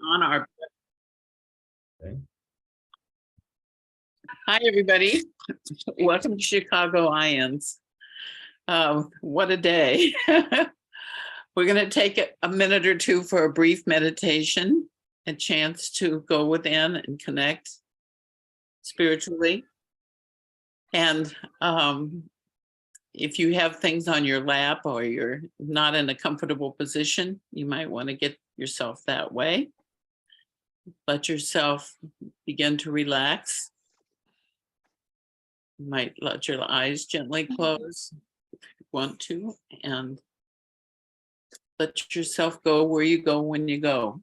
on our. Okay. Hi, everybody. Welcome to Chicago IANDS. What a day. We're going to take a minute or two for a brief meditation, a chance to go within and connect spiritually. And if you have things on your lap or you're not in a comfortable position, you might want to get yourself that way. Let yourself begin to relax. You might let your eyes gently close if you want to, and let yourself go where you go when you go.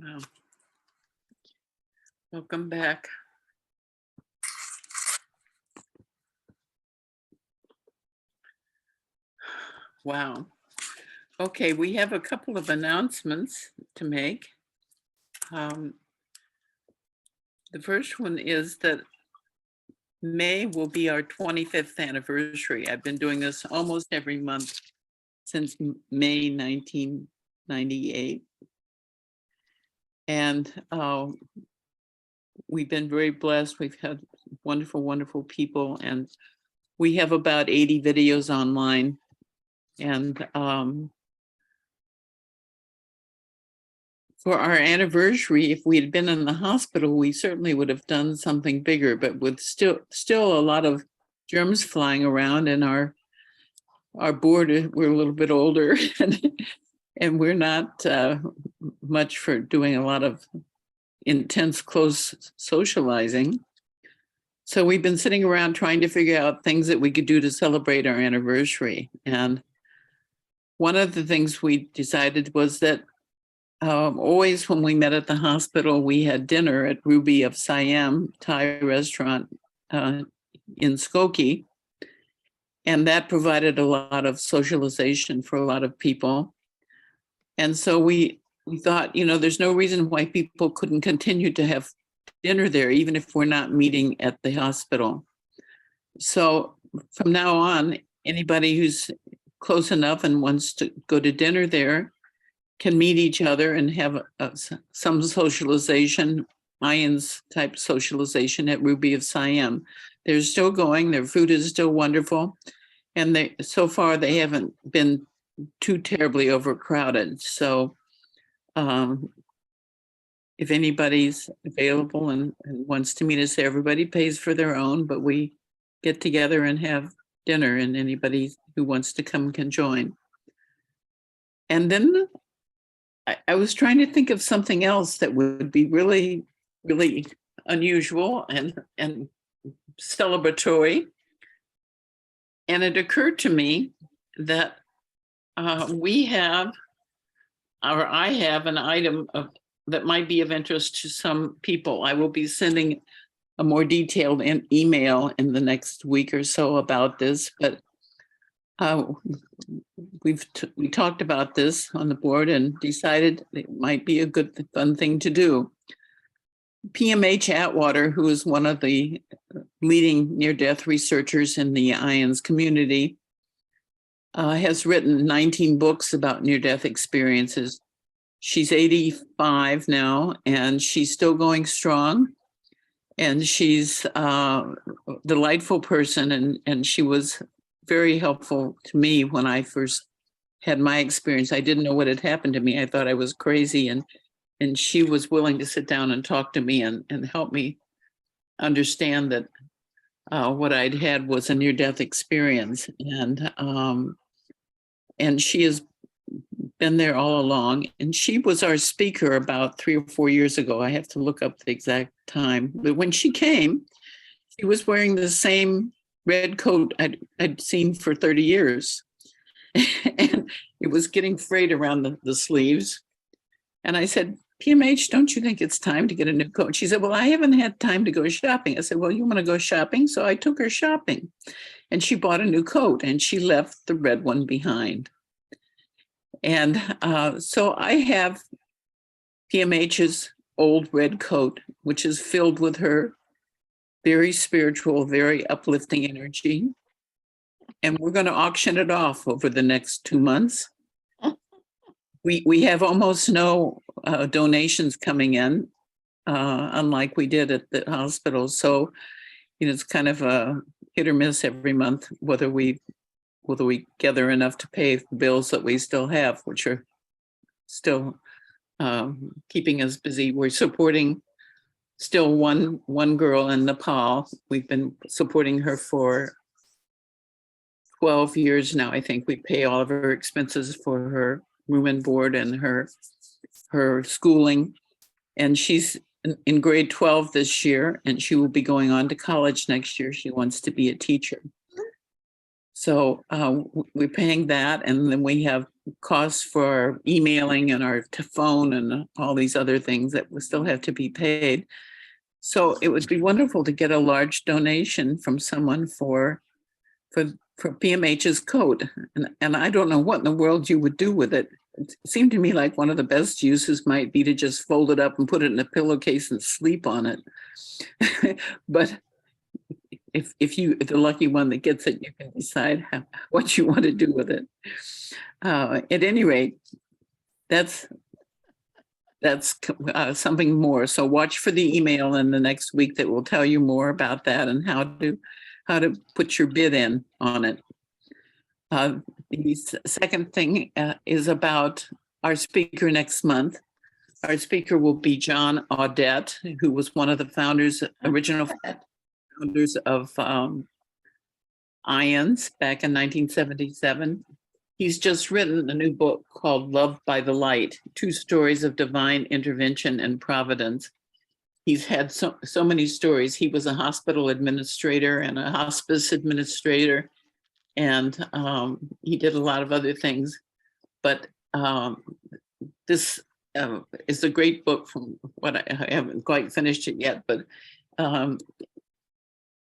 Wow. Welcome back. Wow. Okay, we have a couple of announcements to make. The first one is that May will be our 25th anniversary. I've been doing this almost every month since May 1998. And we've been very blessed. We've had wonderful, wonderful people. And we have about 80 videos online. And for our anniversary, if we had been in the hospital, we certainly would have done something bigger, but with still a lot of germs flying around, and our board, we're a little bit older and we're not much for doing a lot of intense close socializing. So we've been sitting around trying to figure out things that we could do to celebrate our anniversary. And one of the things we decided was that always when we met at the hospital, we had dinner at Ruby of Siam Thai restaurant in Skokie. And that provided a lot of socialization for a lot of people. And so we thought, there's no reason why people couldn't continue to have dinner there, even if we're not meeting at the hospital. So from now on, anybody who's close enough and wants to go to dinner there can meet each other and have some socialization, IANDS type socialization at Ruby of Siam. They're still going, their food is still wonderful. And so far they haven't been too terribly overcrowded. So if anybody's available and wants to meet us, everybody pays for their own, but we get together and have dinner, and anybody who wants to come can join. And then I was trying to think of something else that would be really, really unusual and celebratory. And it occurred to me that I have an item that might be of interest to some people. I will be sending a more detailed email in the next week or so about this, but we talked about this on the board and decided it might be a good, fun thing to do. PMH Atwater, who is one of the leading near-death researchers in the IANDS community, has written 19 books about near-death experiences. She's 85 now, and she's still going strong. And she's a delightful person, and she was very helpful to me when I first had my experience. I didn't know what had happened to me. I thought I was crazy, and she was willing to sit down and talk to me and help me understand that what I'd had was a near-death experience. And she has been there all along. And she was our speaker about 3 or 4 years ago. I have to look up the exact time. But when she came, she was wearing the same red coat I'd seen for 30 years. And it was getting frayed around the sleeves. And I said, PMH, don't you think it's time to get a new coat? She said, well, I haven't had time to go shopping. I said, well, you want to go shopping? So I took her shopping, and she bought a new coat, and she left the red one behind. And so I have PMH's old red coat, which is filled with her very spiritual, very uplifting energy. And we're going to auction it off over the next 2 months. We have almost no donations coming in, unlike we did at the hospital. So, it's kind of a hit or miss every month, whether we gather enough to pay the bills that we still have, which are still keeping us busy. We're supporting still one girl in Nepal. We've been supporting her for 12 years now. I think we pay all of her expenses for her room and board and her schooling. And she's in grade 12 this year, and she will be going on to college next year. She wants to be a teacher. So we're paying that, and then we have costs for our emailing and our phone and all these other things that will still have to be paid. So it would be wonderful to get a large donation from someone for PMH's coat. And I don't know what in the world you would do with it. It seemed to me like one of the best uses might be to just fold it up and put it in a pillowcase and sleep on it. But if you're the lucky one that gets it, you can decide what you want to do with it. At any rate, that's something more. So watch for the email in the next week that will tell you more about that and how to put your bid in on it. The second thing is about our speaker next month. Our speaker will be John Audette, who was one of the original founders of IANDS back in 1977. He's just written a new book called Love by the Light, 2 stories of divine intervention and providence. He's had so many stories. He was a hospital administrator and a hospice administrator, and he did a lot of other things. But this is a great book from what I haven't quite finished it yet, but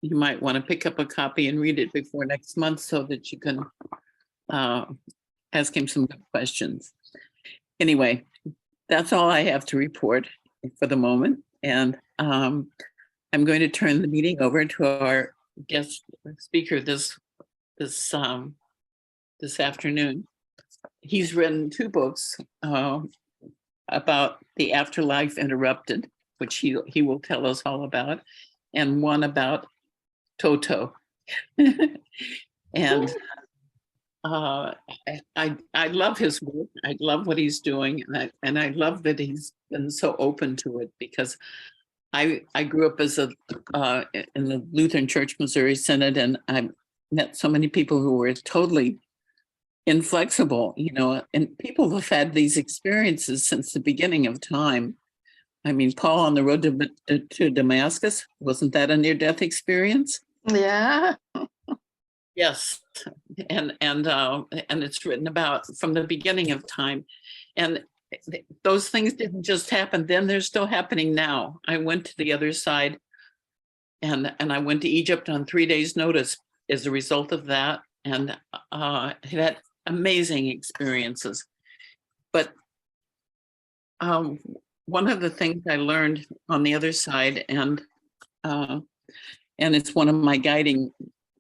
you might want to pick up a copy and read it before next month so that you can ask him some good questions. anyway, that's all I have to report for the moment. And I'm going to turn the meeting over to our guest speaker this afternoon. He's written 2 books about the afterlife interrupted, which he will tell us all about, and one about Toto. And I love his work. I love what he's doing, and I love that he's been so open to it, because I grew up as in the Lutheran Church Missouri Synod, and I met so many people who were totally inflexible, and people have had these experiences since the beginning of time. I mean, Paul on the road to Damascus, wasn't that a near-death experience? Yeah. Yes, and it's written about from the beginning of time, and those things didn't just happen then; they're still happening now. I went to the other side, and I went to Egypt on 3 days' notice as a result of that, and had amazing experiences. But one of the things I learned on the other side, and it's one of my guiding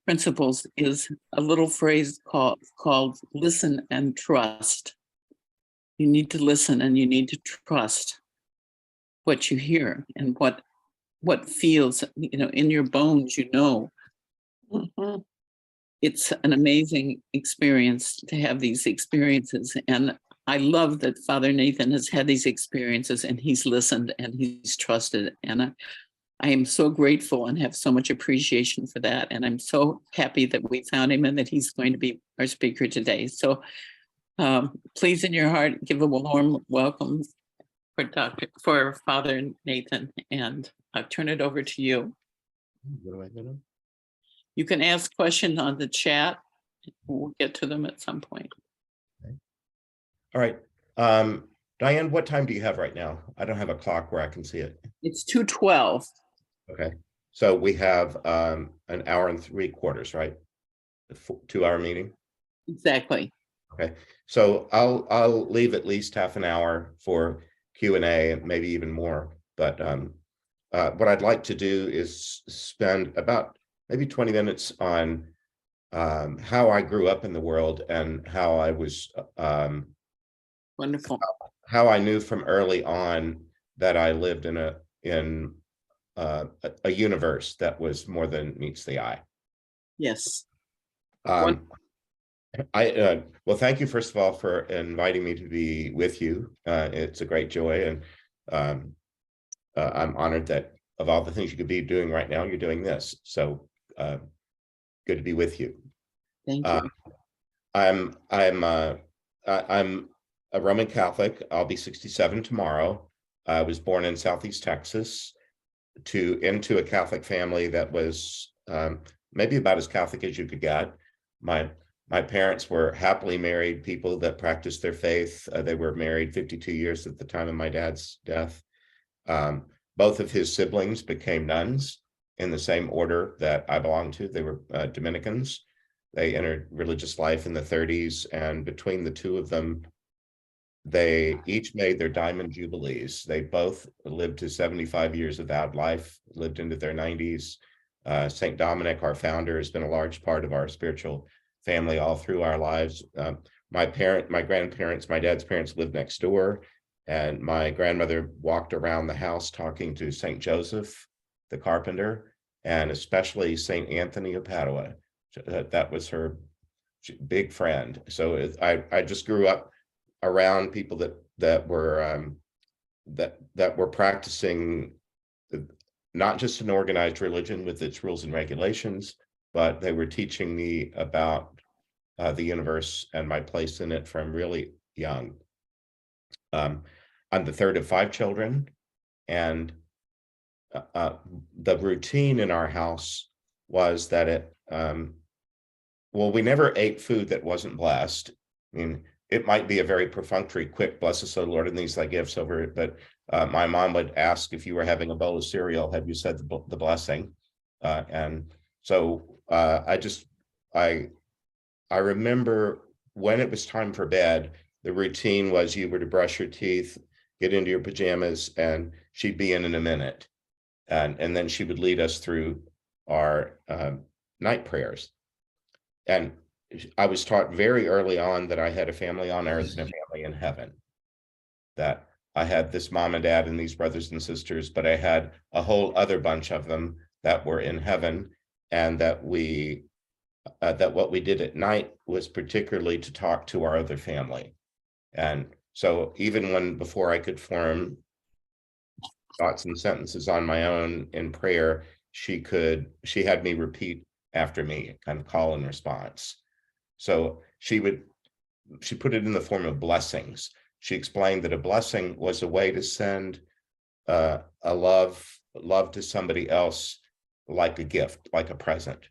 principles, is a little phrase called listen and trust. You need to listen and you need to trust what you hear and what feels, in your bones, Mm-hmm. It's an amazing experience to have these experiences. And I love that Father Nathan has had these experiences and he's listened and he's trusted. And I am so grateful and have so much appreciation for that. And I'm so happy that we found him and that he's going to be our speaker today. So please, in your heart, give a warm welcome for Father Nathan, and I'll turn it over to you. What do I do? You can ask questions on the chat. We'll get to them at some point. Okay. All right. Diane, what time do you have right now? I don't have a clock where I can see it. It's 2:12. Okay. So we have an hour and 3/4, right? A 2-hour meeting? Exactly. Okay. So I'll leave at least half an hour for Q&A and maybe even more. But what I'd like to do is spend about maybe 20 minutes on how I grew up in the world and how I was Wonderful. how I knew from early on that I lived in a universe that was more than meets the eye. Yes. Well, thank you, first of all, for inviting me to be with you. It's a great joy, and I'm honored that of all the things you could be doing right now, you're doing this. So good to be with you. Thank you. I'm a Roman Catholic. I'll be 67 tomorrow. I was born in Southeast Texas into a Catholic family that was maybe about as Catholic as you could get. My parents were happily married people that practiced their faith. They were married 52 years at the time of my dad's death. Both of his siblings became nuns in the same order that I belonged to. They were Dominicans. They entered religious life in the 30s, and between the two of them, they each made their diamond jubilees. They both lived to 75 years of vowed life, lived into their 90s. St. Dominic, our founder, has been a large part of our spiritual family all through our lives. My grandparents, my dad's parents lived next door, and my grandmother walked around the house talking to St. Joseph, the carpenter, and especially St. Anthony of Padua. That was her big friend. So I just grew up around people that were practicing not just an organized religion with its rules and regulations, but they were teaching me about the universe and my place in it from really young. I'm the third of 5 children, and the routine in our house was that we never ate food that wasn't blessed. I mean, it might be a very perfunctory, quick, bless us, O Lord, and these thy gifts over it. But my mom would ask if you were having a bowl of cereal, have you said the blessing? And so I remember when it was time for bed, the routine was you were to brush your teeth, get into your pajamas, and she'd be in a minute. And then she would lead us through our night prayers. And I was taught very early on that I had a family on earth and a family in heaven, that I had this mom and dad and these brothers and sisters, but I had a whole other bunch of them that were in heaven, and that that what we did at night was particularly to talk to our other family. And so even before I could form thoughts and sentences on my own in prayer, she had me repeat after me, kind of call and response. So she put it in the form of blessings. She explained that a blessing was a way to send a love to somebody else, like a gift, like a present,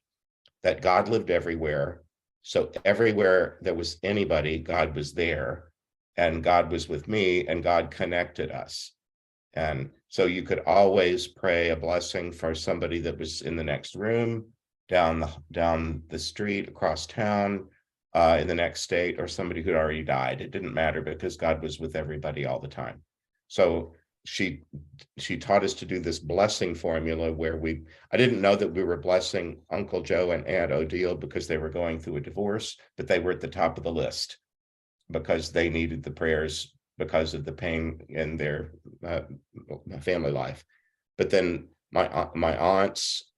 that God lived everywhere. So everywhere there was anybody, God was there, and God was with me, and God connected us. And so you could always pray a blessing for somebody that was in the next room, down the street, across town, in the next state, or somebody who'd already died. It didn't matter, because God was with everybody all the time. So she taught us to do this blessing formula where I didn't know that we were blessing Uncle Joe and Aunt Odile because they were going through a divorce, but they were at the top of the list because they needed the prayers because of the pain in their family life. But then my aunts,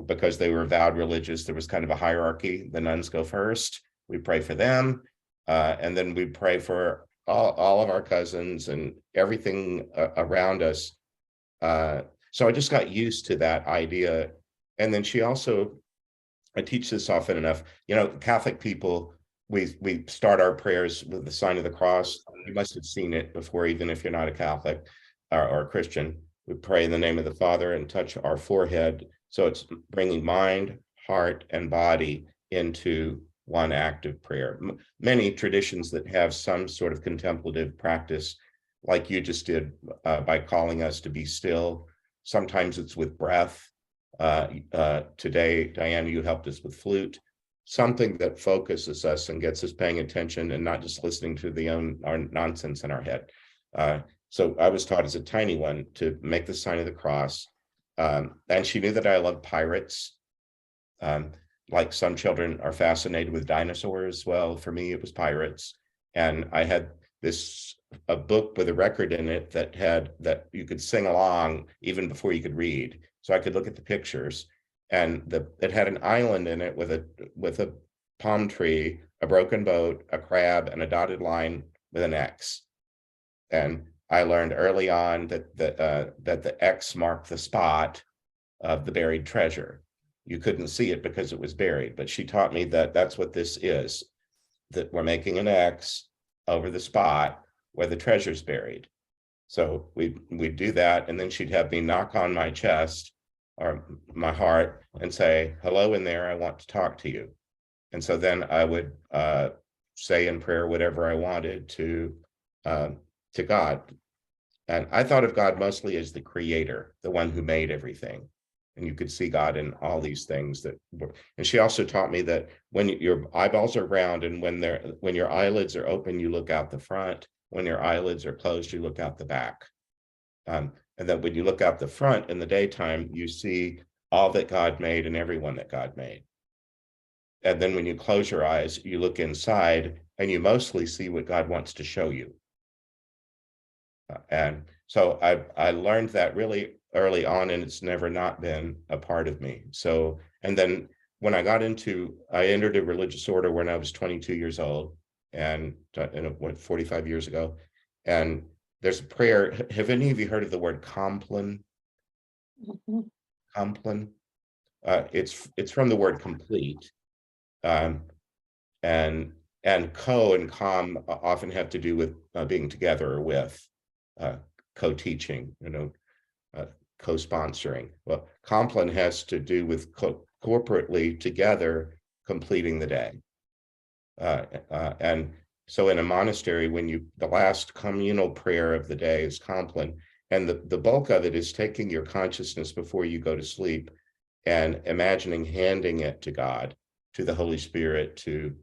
because they were vowed religious, there was kind of a hierarchy. The nuns go first. We pray for them, and then we pray for all of our cousins and everything around us. So I just got used to that idea. And then I teach this often enough, Catholic people, we start our prayers with the sign of the cross. You must have seen it before, even if you're not a Catholic or a Christian. We pray in the name of the Father and touch our forehead. So it's bringing mind, heart, and body into one act of prayer. Many traditions that have some sort of contemplative practice, like you just did, by calling us to be still. Sometimes it's with breath. Today, Diana, you helped us with flute. Something that focuses us and gets us paying attention and not just listening to our nonsense in our head. So I was taught as a tiny one to make the sign of the cross. And she knew that I loved pirates. Like some children are fascinated with dinosaurs. Well, for me, it was pirates. And I had a book with a record in it that you could sing along even before you could read. So I could look at the pictures, and it had an island in it with a palm tree, a broken boat, a crab, and a dotted line with an X. And I learned early on that the X marked the spot of the buried treasure. You couldn't see it because it was buried, but she taught me that that's what this is, that we're making an X over the spot where the treasure's buried. So we'd do that, and then she'd have me knock on my chest or my heart and say, "Hello in there, I want to talk to you." And so then I would say in prayer whatever I wanted to God. And I thought of God mostly as the creator, the one who made everything. And you could see God in all these things and she also taught me that when your eyeballs are round and when your eyelids are open, you look out the front. When your eyelids are closed, you look out the back. And that when you look out the front in the daytime, you see all that God made and everyone that God made. And then when you close your eyes, you look inside and you mostly see what God wants to show you. And so I learned that really early on, and it's never not been a part of me. So, and then when I entered a religious order when I was 22 years old, and 45 years ago. And there's a prayer. Have any of you heard of the word Compline? Mhm. Compline. It's from the word complete. And co and com often have to do with being together or with, co-teaching, co-sponsoring. Well, Compline has to do with corporately together completing the day. And so in a monastery, the last communal prayer of the day is Compline, and the bulk of it is taking your consciousness before you go to sleep and imagining handing it to God, to the Holy Spirit, to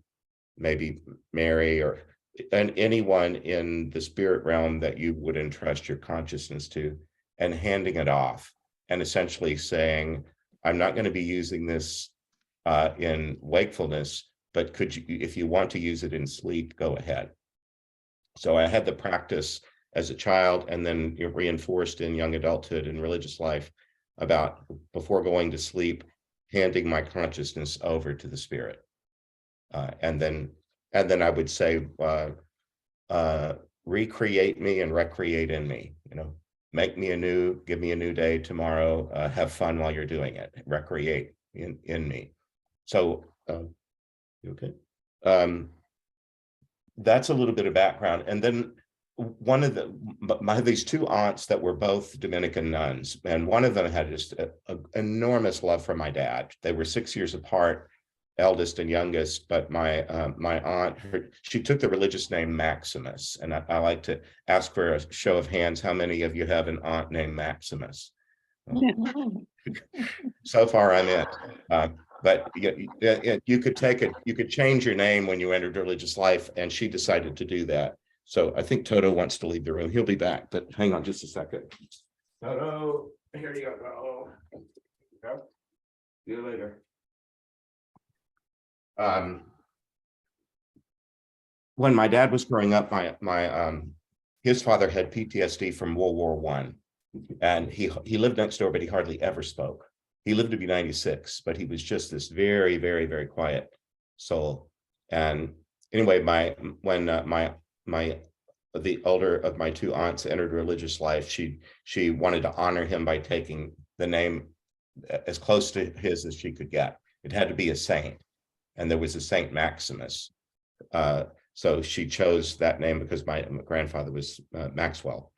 maybe Mary or and anyone in the spirit realm that you would entrust your consciousness to, and handing it off and essentially saying, I'm not going to be using this in wakefulness, but could you, if you want to use it in sleep, go ahead. So I had the practice as a child, and then reinforced in young adulthood and religious life, about before going to sleep, handing my consciousness over to the spirit. And then I would say, recreate me and recreate in me, make me anew, give me a new day tomorrow, have fun while you're doing it, recreate in me. So, you okay? That's a little bit of background. And then one of these two aunts that were both Dominican nuns, and one of them had just an enormous love for my dad. They were 6 years apart, eldest and youngest, but my aunt, she took the religious name Maximus. And I like to ask for a show of hands, how many of you have an aunt named Maximus? So far I'm it. But you could take it, you could change your name when you entered religious life, and she decided to do that. So I think Toto wants to leave the room. He'll be back, but hang on just a second. Toto, here you go. See you later. When my dad was growing up, his father had PTSD from World War I, and he lived next door, but he hardly ever spoke. He lived to be 96, but he was just this very, very, very quiet soul. And anyway, when the older of my two aunts entered religious life, she wanted to honor him by taking the name as close to his as she could get. It had to be a saint, and there was a Saint Maximus. So she chose that name because my grandfather was Maxwell.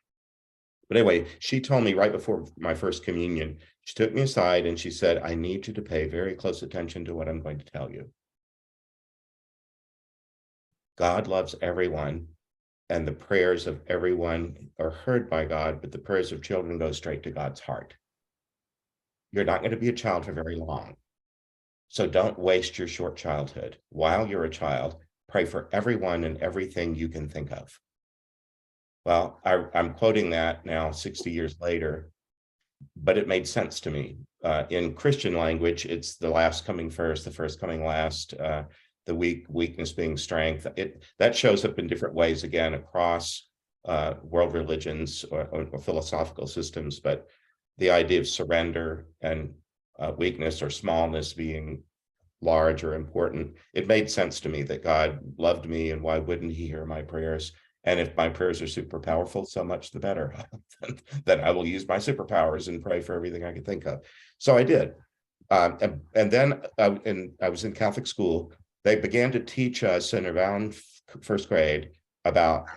But anyway, she told me right before my first communion, she took me aside and she said, I need you to pay very close attention to what I'm going to tell you. God loves everyone, and the prayers of everyone are heard by God, but the prayers of children go straight to God's heart. You're not going to be a child for very long. So don't waste your short childhood. While you're a child, pray for everyone and everything you can think of. Well, I'm quoting that now 60 years later, but it made sense to me. In Christian language, it's the last coming first, the first coming last, the weakness being strength. That shows up in different ways, again, across world religions or philosophical systems, but the idea of surrender and weakness or smallness being large or important, it made sense to me that God loved me, and why wouldn't he hear my prayers? And if my prayers are super powerful, so much the better. Then I will use my superpowers and pray for everything I could think of. So I did. And then I was in Catholic school. They began to teach us in around first grade about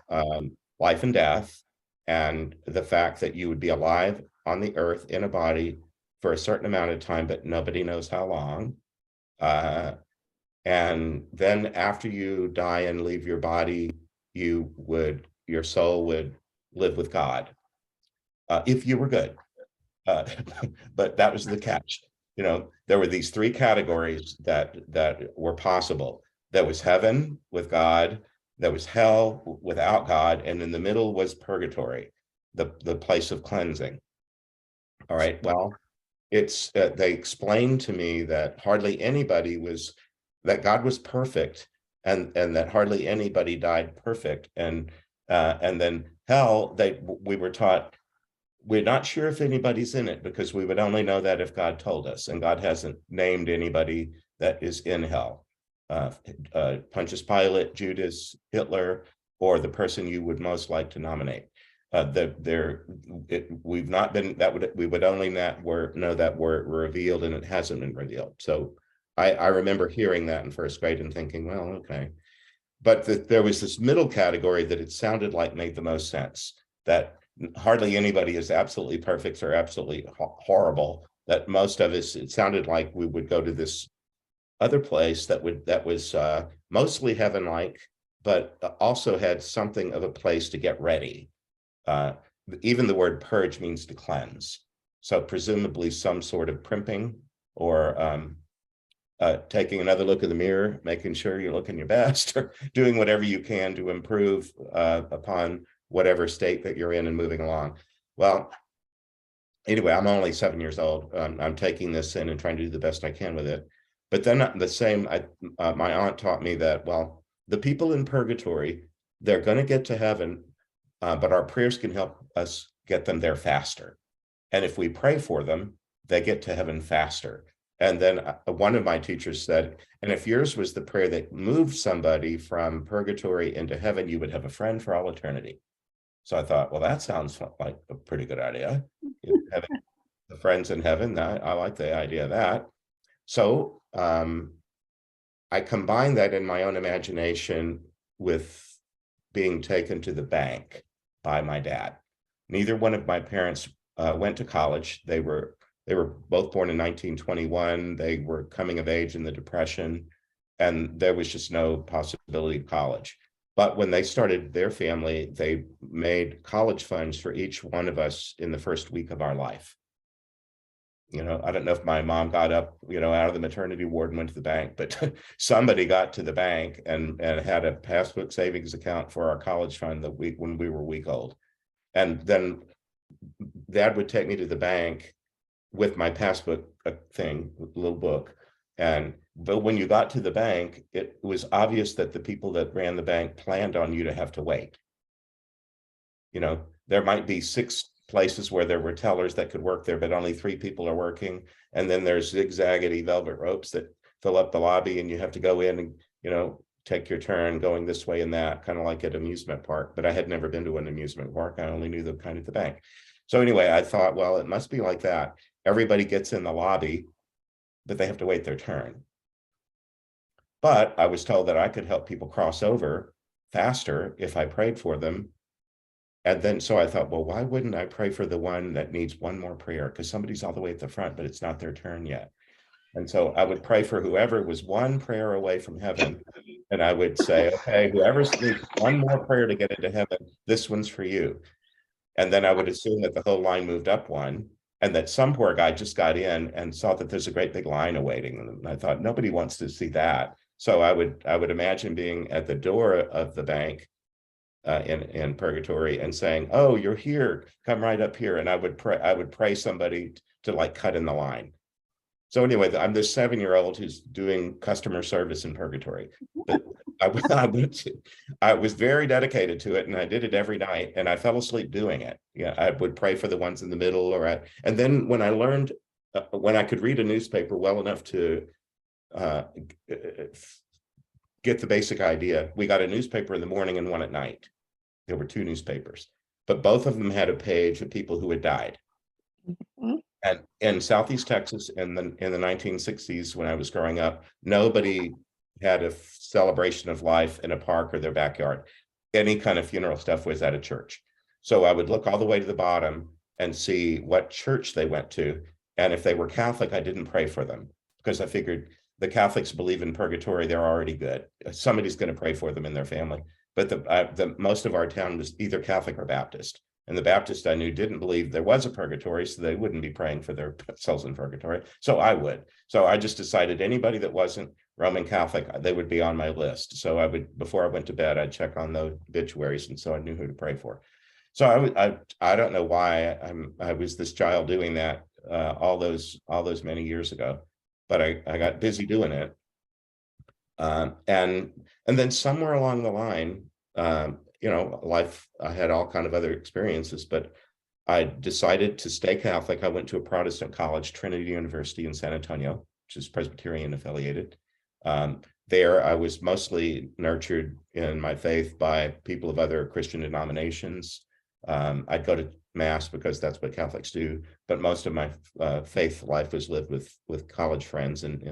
life and death, and the fact that you would be alive on the earth in a body for a certain amount of time, but nobody knows how long. And then after you die and leave your body, your soul would live with God, if you were good. But that was the catch. There were these three categories that were possible. There was heaven with God, there was hell without God, and in the middle was purgatory, the place of cleansing. All right, well, it's they explained to me that hardly anybody that God was perfect, and that hardly anybody died perfect, and then hell, we were taught, we're not sure if anybody's in it, because we would only know that if God told us, and God hasn't named anybody that is in hell. Pontius Pilate, Judas, Hitler, or the person you would most like to nominate. We've not been, we would only know that were revealed, and it hasn't been revealed. So I remember hearing that in first grade and thinking, well, okay. But there was this middle category that it sounded like made the most sense, that hardly anybody is absolutely perfect or absolutely horrible, that most of us, it sounded like we would go to this other place that was mostly heaven-like, but also had something of a place to get ready. Even the word purge means to cleanse. So presumably some sort of primping or taking another look in the mirror, making sure you're looking your best, or doing whatever you can to improve upon whatever state that you're in and moving along. Well, anyway, I'm only 7 years old. I'm taking this in and trying to do the best I can with it. But then my aunt taught me that, well, the people in purgatory, they're going to get to heaven, but our prayers can help us get them there faster. And if we pray for them, they get to heaven faster. And then one of my teachers said, and if yours was the prayer that moved somebody from purgatory into heaven, you would have a friend for all eternity. So I thought, well, that sounds like a pretty good idea. Having the friends in heaven, I like the idea of that. So I combined that in my own imagination with being taken to the bank by my dad. Neither one of my parents went to college. They were both born in 1921. They were coming of age in the Depression, and there was just no possibility of college. But when they started their family, they made college funds for each one of us in the first week of our life. You know, I don't know if my mom got up, out of the maternity ward and went to the bank, but somebody got to the bank and had a passbook savings account for our college fund when we were a week old. And then Dad would take me to the bank with my passbook little book. But when you got to the bank, it was obvious that the people that ran the bank planned on you to have to wait. There might be 6 places where there were tellers that could work there, but only 3 people are working. And then there's zigzaggedy velvet ropes that fill up the lobby, and you have to go in and, take your turn going this way and that, kind of like at amusement park. But I had never been to an amusement park. I only knew the kind at the bank. So anyway, I thought, well, it must be like that. Everybody gets in the lobby, but they have to wait their turn. But I was told that I could help people cross over faster if I prayed for them. And then, so I thought, well, why wouldn't I pray for the one that needs one more prayer? Because somebody's all the way at the front, but it's not their turn yet. And so I would pray for whoever was one prayer away from heaven. And I would say, okay, whoever needs one more prayer to get into heaven, this one's for you. And then I would assume that the whole line moved up one, and that some poor guy just got in and saw that there's a great big line awaiting them. And I thought, nobody wants to see that. So I would imagine being at the door of the bank in purgatory and saying, oh, you're here, come right up here. And I would pray somebody to like cut in the line. So anyway, I'm this 7-year-old who's doing customer service in purgatory. But I was very dedicated to it, and I did it every night, and I fell asleep doing it. Yeah, I would pray for the ones in the middle, and then when I learned, when I could read a newspaper well enough to get the basic idea, we got a newspaper in the morning and one at night. There were 2 newspapers, but both of them had a page of people who had died. And in Southeast Texas in the 1960s, when I was growing up, nobody had a celebration of life in a park or their backyard. Any kind of funeral stuff was at a church. So I would look all the way to the bottom and see what church they went to. And if they were Catholic, I didn't pray for them, because I figured the Catholics believe in purgatory. They're already good. Somebody's going to pray for them in their family. But the most of our town was either Catholic or Baptist. And the Baptist I knew didn't believe there was a purgatory, so they wouldn't be praying for their souls in purgatory. So I would. So I just decided anybody that wasn't Roman Catholic, they would be on my list. So I would, before I went to bed, I'd check on the obituaries, and so I knew who to pray for. So I don't know why I was this child doing that all those many years ago, but I got busy doing it. And then somewhere along the line, life, I had all kind of other experiences, but I decided to stay Catholic. I went to a Protestant college, Trinity University in San Antonio, which is Presbyterian affiliated. There, I was mostly nurtured in my faith by people of other Christian denominations. I'd go to Mass because that's what Catholics do, but most of my faith life was lived with college friends and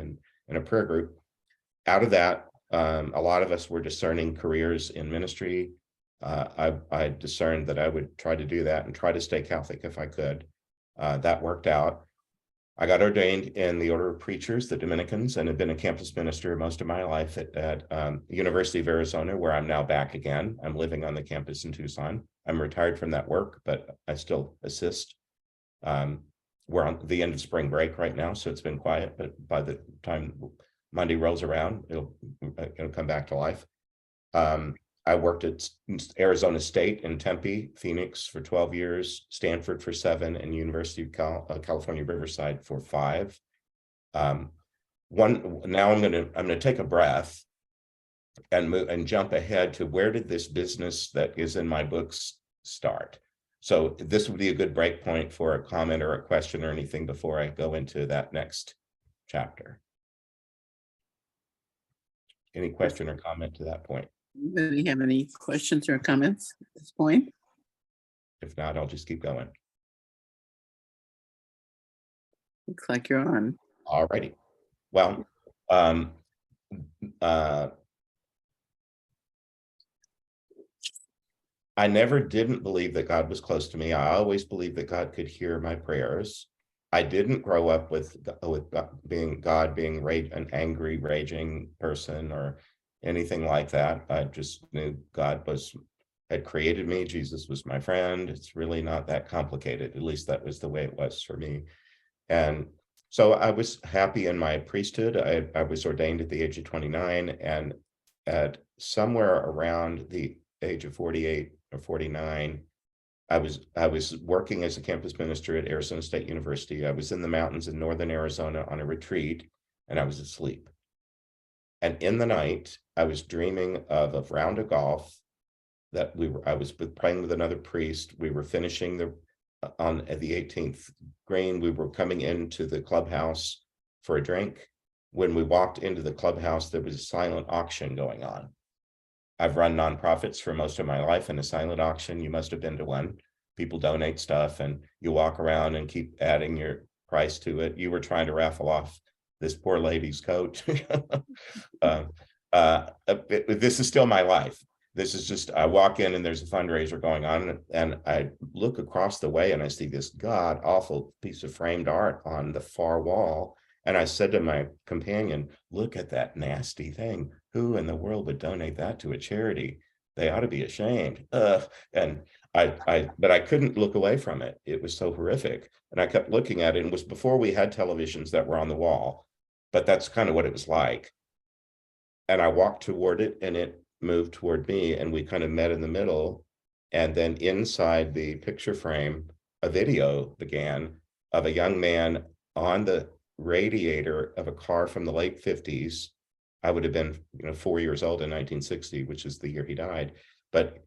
in a prayer group. Out of that, a lot of us were discerning careers in ministry. I discerned that I would try to do that and try to stay Catholic if I could. That worked out. I got ordained in the Order of Preachers, the Dominicans, and have been a campus minister most of my life at University of Arizona, where I'm now back again. I'm living on the campus in Tucson. I'm retired from that work, but I still assist. We're on the end of spring break right now, so it's been quiet, but by the time Monday rolls around, it'll come back to life. I worked at Arizona State in Tempe, Phoenix for 12 years, Stanford for 7, and University of California, Riverside for 5. Now I'm gonna take a breath and move and jump ahead to where did this business that is in my books start? So this would be a good break point for a comment or a question or anything before I go into that next chapter. Any question or comment to that point? Do you have any questions or comments at this point? If not, I'll just keep going. Looks like you're on. All righty. Well, I never didn't believe that God was close to me. I always believed that God could hear my prayers. I didn't grow up with God being an angry, raging person or anything like that. I just knew God had created me. Jesus was my friend. It's really not that complicated. At least that was the way it was for me. And so I was happy in my priesthood. I was ordained at the age of 29, and at somewhere around the age of 48 or 49, I was working as a campus minister at Arizona State University. I was in the mountains in northern Arizona on a retreat, and I was asleep. And in the night, I was dreaming of a round of golf that I was playing with another priest. We were finishing at the 18th green. We were coming into the clubhouse for a drink. When we walked into the clubhouse, there was a silent auction going on. I've run nonprofits for most of my life, and a silent auction, you must have been to one. People donate stuff and you walk around and keep adding your price to it. You were trying to raffle off this poor lady's coat. This is still my life. This is just, I walk in and there's a fundraiser going on, and I look across the way and I see this god awful piece of framed art on the far wall. And I said to my companion, look at that nasty thing. Who in the world would donate that to a charity? They ought to be ashamed. But I couldn't look away from it. It was so horrific. And I kept looking at it, and it was before we had televisions that were on the wall, but that's kind of what it was like. And I walked toward it, and it moved toward me, and we kind of met in the middle. And then inside the picture frame, a video began of a young man on the radiator of a car from the late 50s. I would have been 4 years old in 1960, which is the year he died. But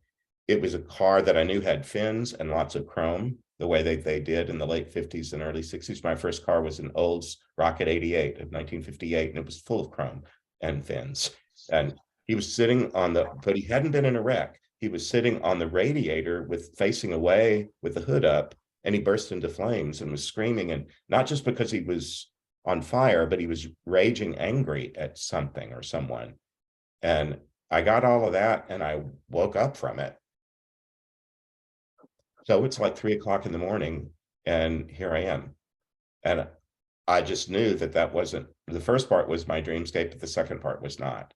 it was a car that I knew had fins and lots of chrome, the way they did in the late 50s and early 60s. My first car was an Olds Rocket 88 of 1958, and it was full of chrome and fins. And he was sitting but he hadn't been in a wreck. He was sitting on the radiator facing away with the hood up, and he burst into flames and was screaming. And not just because he was on fire, but he was raging angry at something or someone. And I got all of that, and I woke up from it. So it's like 3 o'clock in the morning, and here I am. And I just knew that wasn't, the first part was my dreamscape, but the second part was not.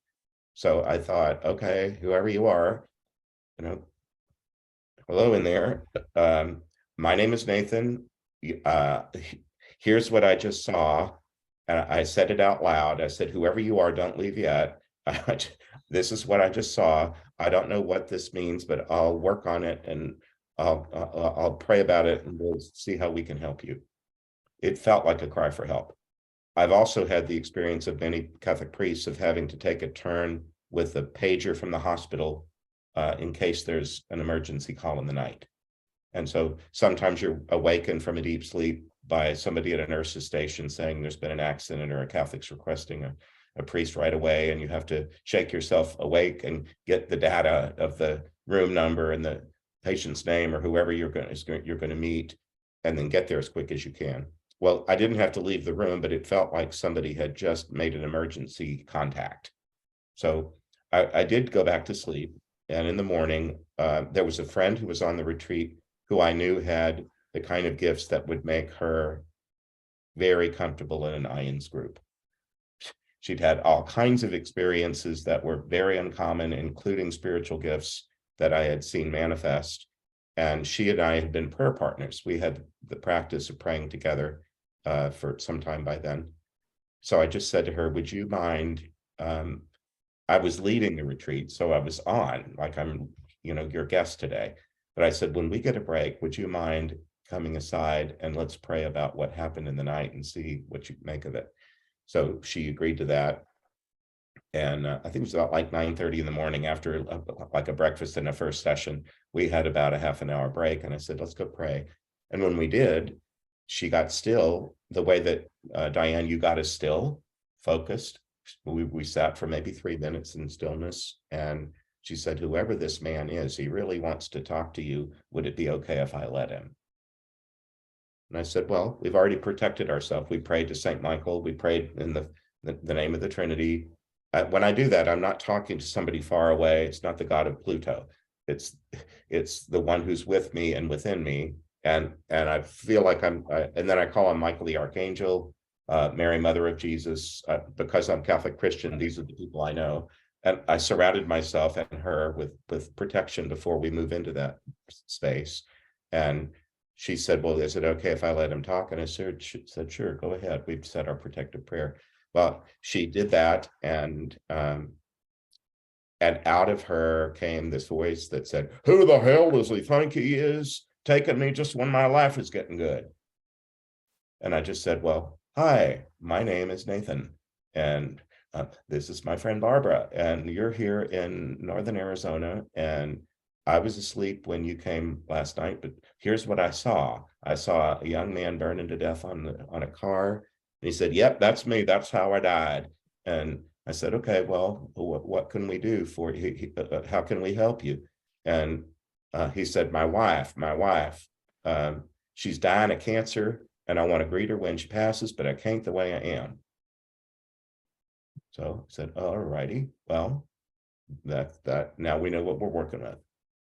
So I thought, okay, whoever you are, hello in there. My name is Nathan. Here's what I just saw. And I said it out loud. I said, whoever you are, don't leave yet. This is what I just saw. I don't know what this means, but I'll work on it, and I'll pray about it, and we'll see how we can help you. It felt like a cry for help. I've also had the experience of many Catholic priests of having to take a turn with a pager from the hospital in case there's an emergency call in the night. And so sometimes you're awakened from a deep sleep by somebody at a nurse's station saying there's been an accident, or a Catholic's requesting a priest right away, and you have to shake yourself awake and get the data of the room number and the patient's name, or whoever you're going to meet, and then get there as quick as you can. Well, I didn't have to leave the room, but it felt like somebody had just made an emergency contact. So I did go back to sleep, and in the morning, there was a friend who was on the retreat who I knew had the kind of gifts that would make her very comfortable in an IANDS group. She'd had all kinds of experiences that were very uncommon, including spiritual gifts that I had seen manifest. And she and I had been prayer partners. We had the practice of praying together for some time by then. So I just said to her, would you mind, I was leading the retreat, so I was on, like I'm, your guest today. But I said, when we get a break, would you mind coming aside and let's pray about what happened in the night and see what you make of it? So she agreed to that. And I think it was about like 9:30 in the morning after like a breakfast and a first session, we had about a half an hour break. And I said, let's go pray. And when we did, she got still the way that Diane, you got us still, focused. We sat for maybe 3 minutes in stillness. And she said, whoever this man is, he really wants to talk to you. Would it be okay if I let him? And I said, well, we've already protected ourselves. We prayed to St. Michael. We prayed in the name of the Trinity. When I do that, I'm not talking to somebody far away. It's not the God of Pluto. It's the one who's with me and within me. And I feel like and then I call on Michael the Archangel, Mary, Mother of Jesus, because I'm Catholic Christian. These are the people I know. And I surrounded myself and her with protection before we move into that space. And she said, well, is it okay if I let him talk? And I said, sure, go ahead. We've said our protective prayer. Well, she did that, and out of her came this voice that said, who the hell does he think he is, taking me just when my life is getting good? And I just said, well, hi, my name is Nathan, and this is my friend Barbara, and you're here in Northern Arizona, and I was asleep when you came last night, but here's what I saw. I saw a young man burning to death on a car. And he said, yep, that's me. That's how I died. And I said, okay, well, what can we do for you? How can we help you? And he said, my wife, she's dying of cancer, and I want to greet her when she passes, but I can't the way I am. So I said, all righty, well, that now we know what we're working with.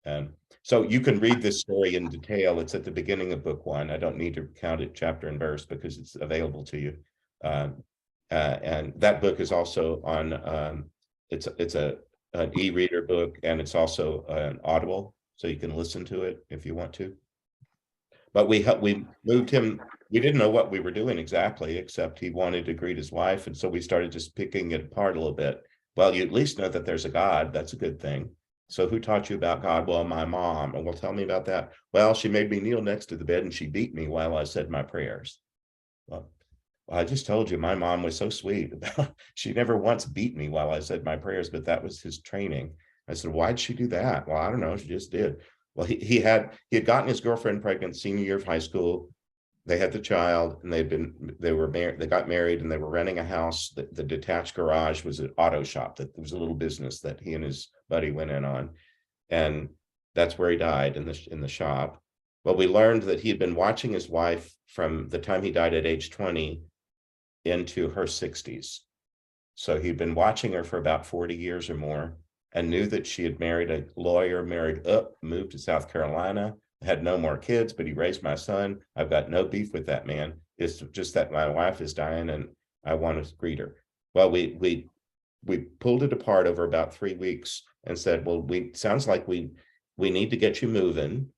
And so you can read this story in detail. It's at the beginning of book 1. I don't need to count it chapter and verse because it's available to you. And that book is also on, it's an e-reader book, and it's also an Audible, so you can listen to it if you want to. But we moved him. We didn't know what we were doing exactly, except he wanted to greet his wife. And so we started just picking it apart a little bit. Well, you at least know that there's a God. That's a good thing. So who taught you about God? Well, my mom. And well, tell me about that. Well, she made me kneel next to the bed and she beat me while I said my prayers. Well, I just told you my mom was so sweet. She never once beat me while I said my prayers, but that was his training. I said, why'd she do that? Well, I don't know. She just did. Well, he had gotten his girlfriend pregnant senior year of high school. They had the child, and they were married. They got married, and they were renting a house. The detached garage was an auto shop. That was a little business that he and his buddy went in on, and that's where he died, in the shop. Well, we learned that he had been watching his wife from the time he died at age 20 into her 60s. So he'd been watching her for about 40 years or more, and knew that she had married a lawyer, moved to South Carolina, had no more kids, but he raised my son. I've got no beef with that man. It's just that my wife is dying and I want to greet her. Well, we pulled it apart over about 3 weeks and said, well, sounds like we need to get you moving,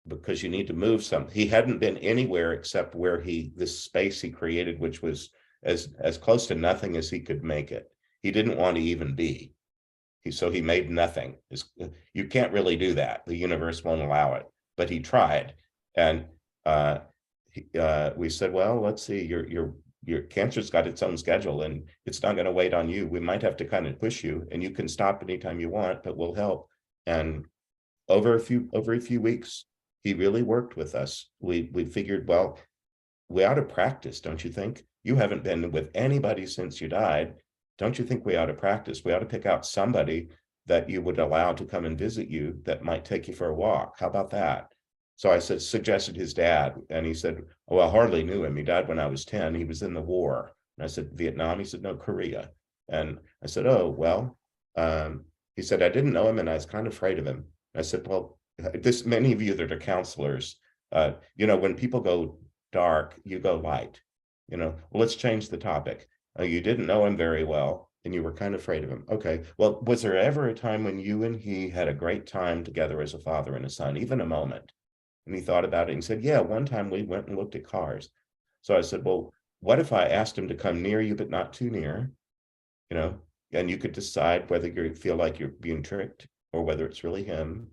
because you need to move something. He hadn't been anywhere except where this space he created, which was as close to nothing as he could make it. He didn't want to even be. So he made nothing. You can't really do that. The universe won't allow it. But he tried. And we said, well, let's see, your cancer's got its own schedule and it's not going to wait on you. We might have to kind of push you, and you can stop anytime you want, but we'll help. And over a few weeks, he really worked with us. We figured, well, we ought to practice, don't you think? You haven't been with anybody since you died. Don't you think we ought to practice? We ought to pick out somebody that you would allow to come and visit you that might take you for a walk. How about that? So I suggested his dad, and he said, oh, I hardly knew him. He died when I was 10. He was in the war. And I said, Vietnam? He said, no, Korea. And I said, oh, well, he said, I didn't know him and I was kind of afraid of him. I said, well, many of you that are counselors, when people go dark, you go light. Well, let's change the topic. You didn't know him very well and you were kind of afraid of him. Okay, well, was there ever a time when you and he had a great time together as a father and a son, even a moment? And he thought about it and said, yeah, one time we went and looked at cars. So I said, well, what if I asked him to come near you, but not too near, and you could decide whether you feel like you're being tricked or whether it's really him.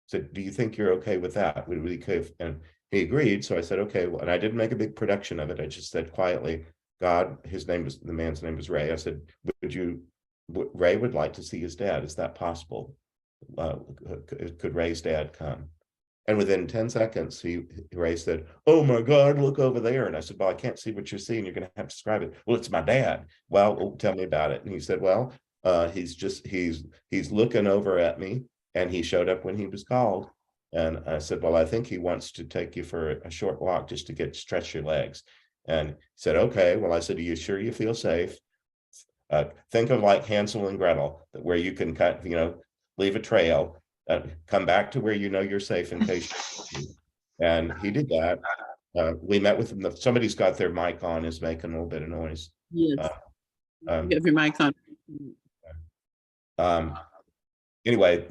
So do you think you're okay with that? Would we could? And he agreed. So I said, okay. Well, and I didn't make a big production of it. I just said quietly, God, the man's name was Ray. I said, Ray would like to see his dad. Is that possible? Could Ray's dad come? And within 10 seconds, Ray said, oh my God, look over there. And I said, well, I can't see what you're seeing. You're going to have to describe it. Well, it's my dad. Well, tell me about it. And he said, well, he's looking over at me, and he showed up when he was called. And I said, well, I think he wants to take you for a short walk just to stretch your legs. And he said, okay. Well, I said, are you sure you feel safe? Think of like Hansel and Gretel, where you can leave a trail, come back to where you're safe in case. And he did that. We met with him. Somebody's got their mic on, is making a little bit of noise. Yes. You have your mic on. Anyway,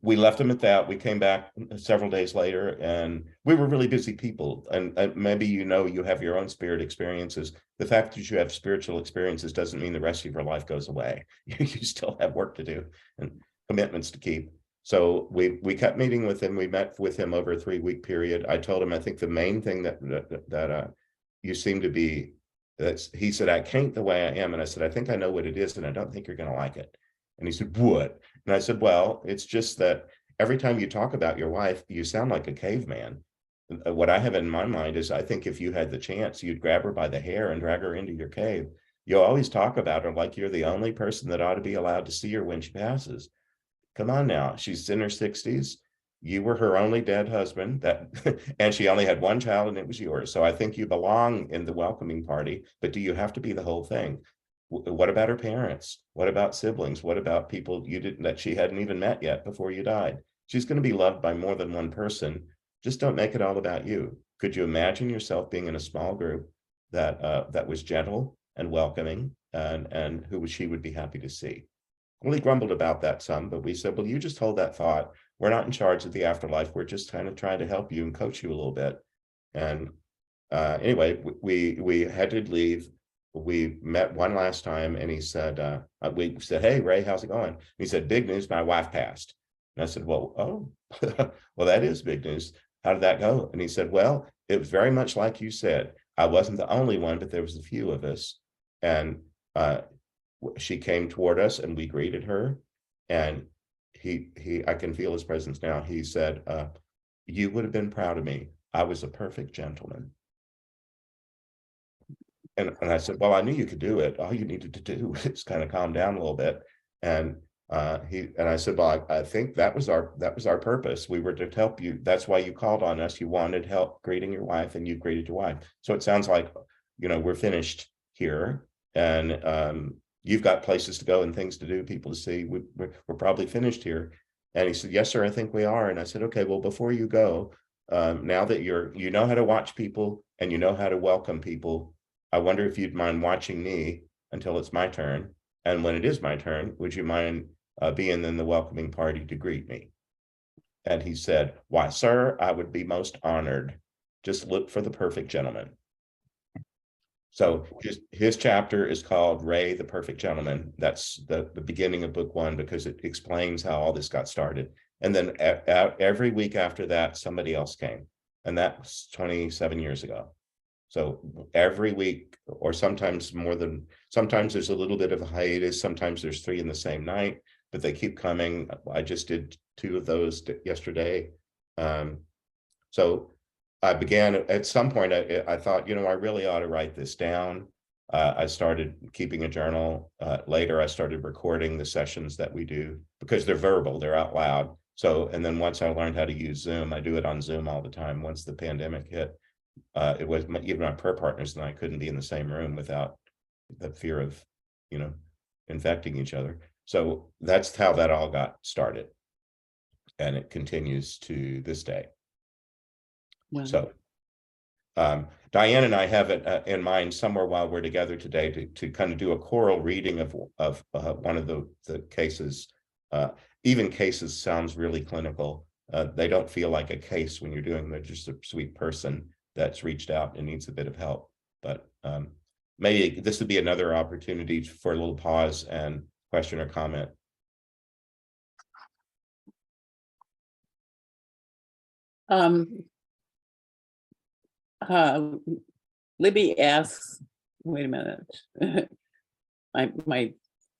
we left him at that. We came back several days later, and we were really busy people. And maybe you have your own spirit experiences. The fact that you have spiritual experiences doesn't mean the rest of your life goes away. You still have work to do and commitments to keep. So we kept meeting with him. We met with him over a 3-week period. I told him, I think the main thing that you seem to be, he said, I can't the way I am. And I said, I think I know what it is, and I don't think you're going to like it. And he said, what? And I said, well, it's just that every time you talk about your wife, you sound like a caveman. What I have in my mind is, I think if you had the chance, you'd grab her by the hair and drag her into your cave. You'll always talk about her like you're the only person that ought to be allowed to see her when she passes. Come on now. She's in her 60s. You were her only dead husband, and she only had one child, and it was yours. So I think you belong in the welcoming party, but do you have to be the whole thing? What about her parents? What about siblings? What about people that she hadn't even met yet before you died? She's going to be loved by more than one person. Just don't make it all about you. Could you imagine yourself being in a small group that was gentle and welcoming, and who she would be happy to see? Well, he grumbled about that some, but we said, well, you just hold that thought. We're not in charge of the afterlife. We're just kind of trying to help you and coach you a little bit. And anyway, we had to leave. We met one last time, and he said, we said, hey, Ray, how's it going? And he said, big news, my wife passed. And I said, well, well, that is big news. How did that go? And he said, well, it was very much like you said. I wasn't the only one, but there was a few of us. And she came toward us, and we greeted her. And I can feel his presence now. He said, you would have been proud of me. I was a perfect gentleman. And I said, well, I knew you could do it. All you needed to do is kind of calm down a little bit. And I said, well, I think that was our purpose. We were to help you. That's why you called on us. You wanted help greeting your wife, and you greeted your wife. So it sounds like, we're finished here, and you've got places to go and things to do, people to see. We're probably finished here. And he said, yes, sir, I think we are. And I said, okay, well, before you go, now that you know how to watch people and you know how to welcome people, I wonder if you'd mind watching me until it's my turn. And when it is my turn, would you mind being in the welcoming party to greet me? And he said, why, sir, I would be most honored. Just look for the perfect gentleman. So his chapter is called Ray, the Perfect Gentleman. That's the beginning of book 1, because it explains how all this got started. And then every week after that, somebody else came. And that was 27 years ago. So every week, or sometimes sometimes there's a little bit of a hiatus. Sometimes there's 3 in the same night, but they keep coming. I just did 2 of those yesterday. So I began at some point, I thought, I really ought to write this down. I started keeping a journal. Later, I started recording the sessions that we do, because they're verbal, they're out loud. So, and then once I learned how to use Zoom, I do it on Zoom all the time. Once the pandemic hit, it was even my prayer partners and I couldn't be in the same room without the fear of, infecting each other. So that's how that all got started. And it continues to this day. Wow. So Diane and I have it in mind somewhere while we're together today to kind of do a choral reading of one of the cases. Even cases sounds really clinical. They don't feel like a case when you're doing them. They're just a sweet person that's reached out and needs a bit of help. But maybe this would be another opportunity for a little pause and question or comment. Libby asks, wait a minute. My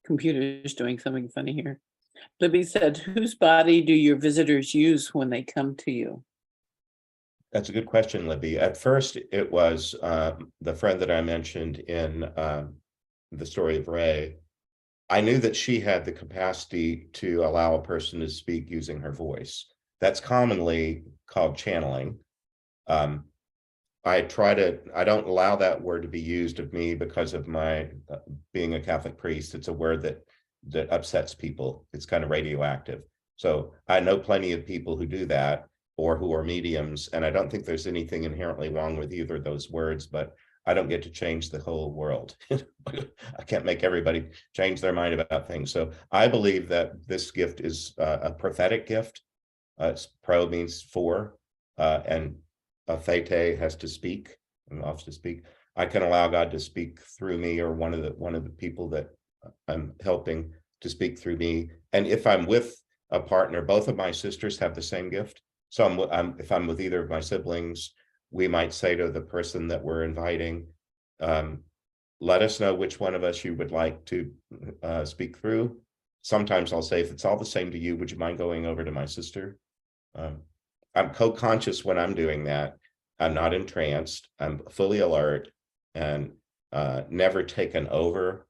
computer is doing something funny here. Libby said, whose body do your visitors use when they come to you? That's a good question, Libby. At first, it was the friend that I mentioned in the story of Ray. I knew that she had the capacity to allow a person to speak using her voice. That's commonly called channeling. I don't allow that word to be used of me because of my being a Catholic priest. It's a word that upsets people. It's kind of radioactive. So I know plenty of people who do that or who are mediums, and I don't think there's anything inherently wrong with either of those words, but I don't get to change the whole world. I can't make everybody change their mind about things. So I believe that this gift is a prophetic gift. Pro means for, and Thete has to speak, and offers to speak. I can allow God to speak through me, or one of the people that I'm helping to speak through me. And if I'm with a partner, both of my sisters have the same gift. So if I'm with either of my siblings, we might say to the person that we're inviting, let us know which one of us you would like to speak through. Sometimes I'll say, if it's all the same to you, would you mind going over to my sister? I'm co-conscious when I'm doing that. I'm not entranced. I'm fully alert and never taken over.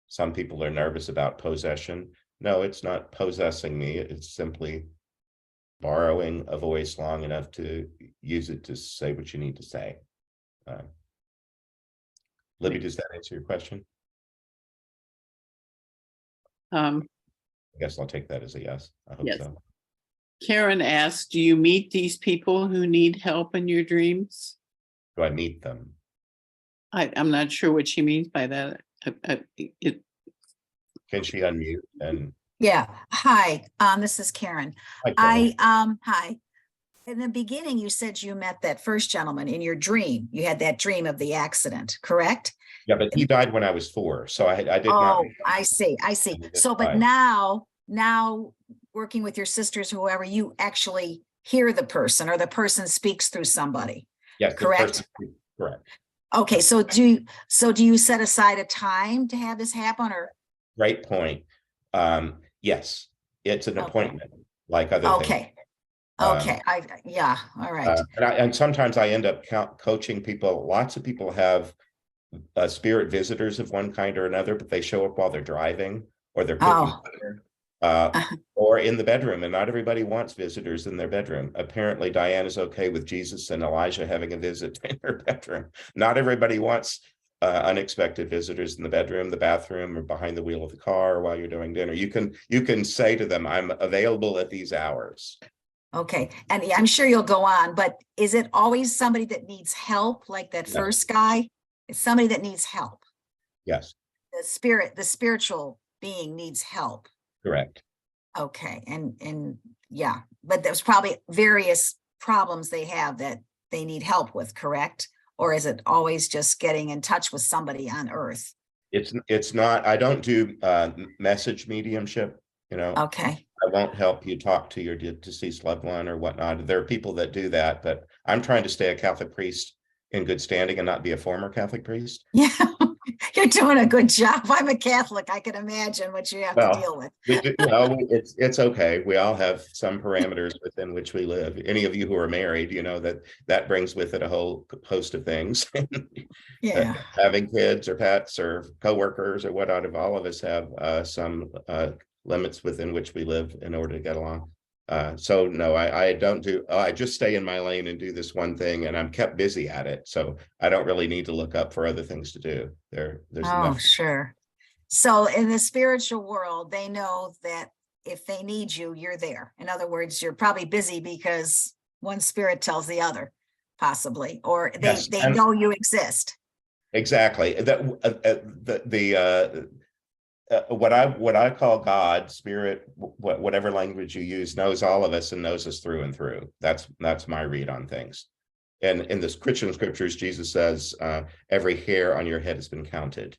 Some people are nervous about possession. No, it's not possessing me. It's simply borrowing a voice long enough to use it to say what you need to say. Libby, does that answer your question? I guess I'll take that as a yes. I hope Yes. so. Karen asked, do you meet these people who need help in your dreams? Do I meet them? I'm not sure what she means by that. Can she unmute? And Yeah. Hi, this is Karen. hi, Karen. Hi. In the beginning, you said you met that first gentleman in your dream. You had that dream of the accident, correct? Yeah, but he died when I was 4, so I did not. Oh, I see. So, but Right. now working with your sisters, whoever, you actually hear the person, or the person speaks through somebody. Yes, correct? Correct. Okay, so do you set aside a time to have this happen, or? Great point. Yes, it's an Okay. appointment, like other things. Okay. Okay. Yeah. All right. And sometimes I end up coaching people. Lots of people have spirit visitors of one kind or another, but they show up while they're driving, or they're cooking dinner, or in the bedroom. And not everybody wants visitors in their bedroom. Apparently, Diane is okay with Jesus and Elijah having a visit in her bedroom. Not everybody wants unexpected visitors in the bedroom, the bathroom, or behind the wheel of the car while you're doing dinner. You can say to them, I'm available at these hours. Okay. And I'm sure you'll go on, but is it always somebody that needs help, like that first guy? It's somebody that needs help. Yes. The spiritual being needs help. Correct. Okay. And yeah, but there's probably various problems they have that they need help with, correct? Or is it always just getting in touch with somebody on earth? It's not, I don't do message mediumship, Okay. I won't help you talk to your deceased loved one or whatnot. There are people that do that, but I'm trying to stay a Catholic priest in good standing and not be a former Catholic priest. Yeah, you're doing a good job. I'm a Catholic. I can imagine what you have to deal with. It's okay. We all have some parameters within which we live. Any of you who are married, that brings with it a whole host of things. Yeah. Having kids or pets or coworkers or whatnot, all of us have some limits within which we live in order to get along. So no, I don't do, I just stay in my lane and do this one thing, and I'm kept busy at it. So I don't really need to look up for other things to do. There's enough. Sure. So in the spiritual world, they know that if they need you, you're there. In other words, you're probably busy because one spirit tells the other, possibly, or they know you exist. Exactly. What I call God, spirit, whatever language you use, knows all of us and knows us through and through. That's my read on things. And in the Christian scriptures, Jesus says, every hair on your head has been counted.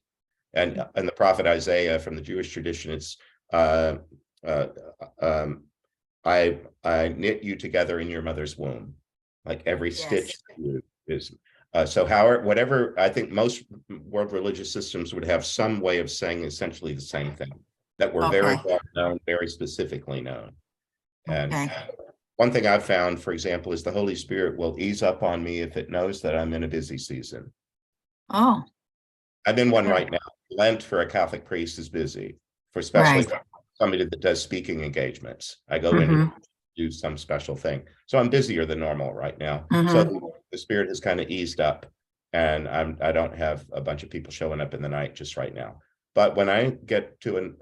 And the prophet Isaiah from the Jewish tradition, it's I knit you together in your mother's womb, like every stitch is. So however, whatever, I think most world religious systems would have some way of saying essentially the same thing, that we're very well known, very specifically known. And one thing I've found, for example, is the Holy Spirit will ease up on me if it knows that I'm in a busy season. Oh. I'm in one right now. Lent for a Catholic priest is busy, for especially somebody that does speaking engagements. I go in and do some special thing. So I'm busier than normal right now. So the Spirit has kind of eased up, and I don't have a bunch of people showing up in the night just right now. But when I get to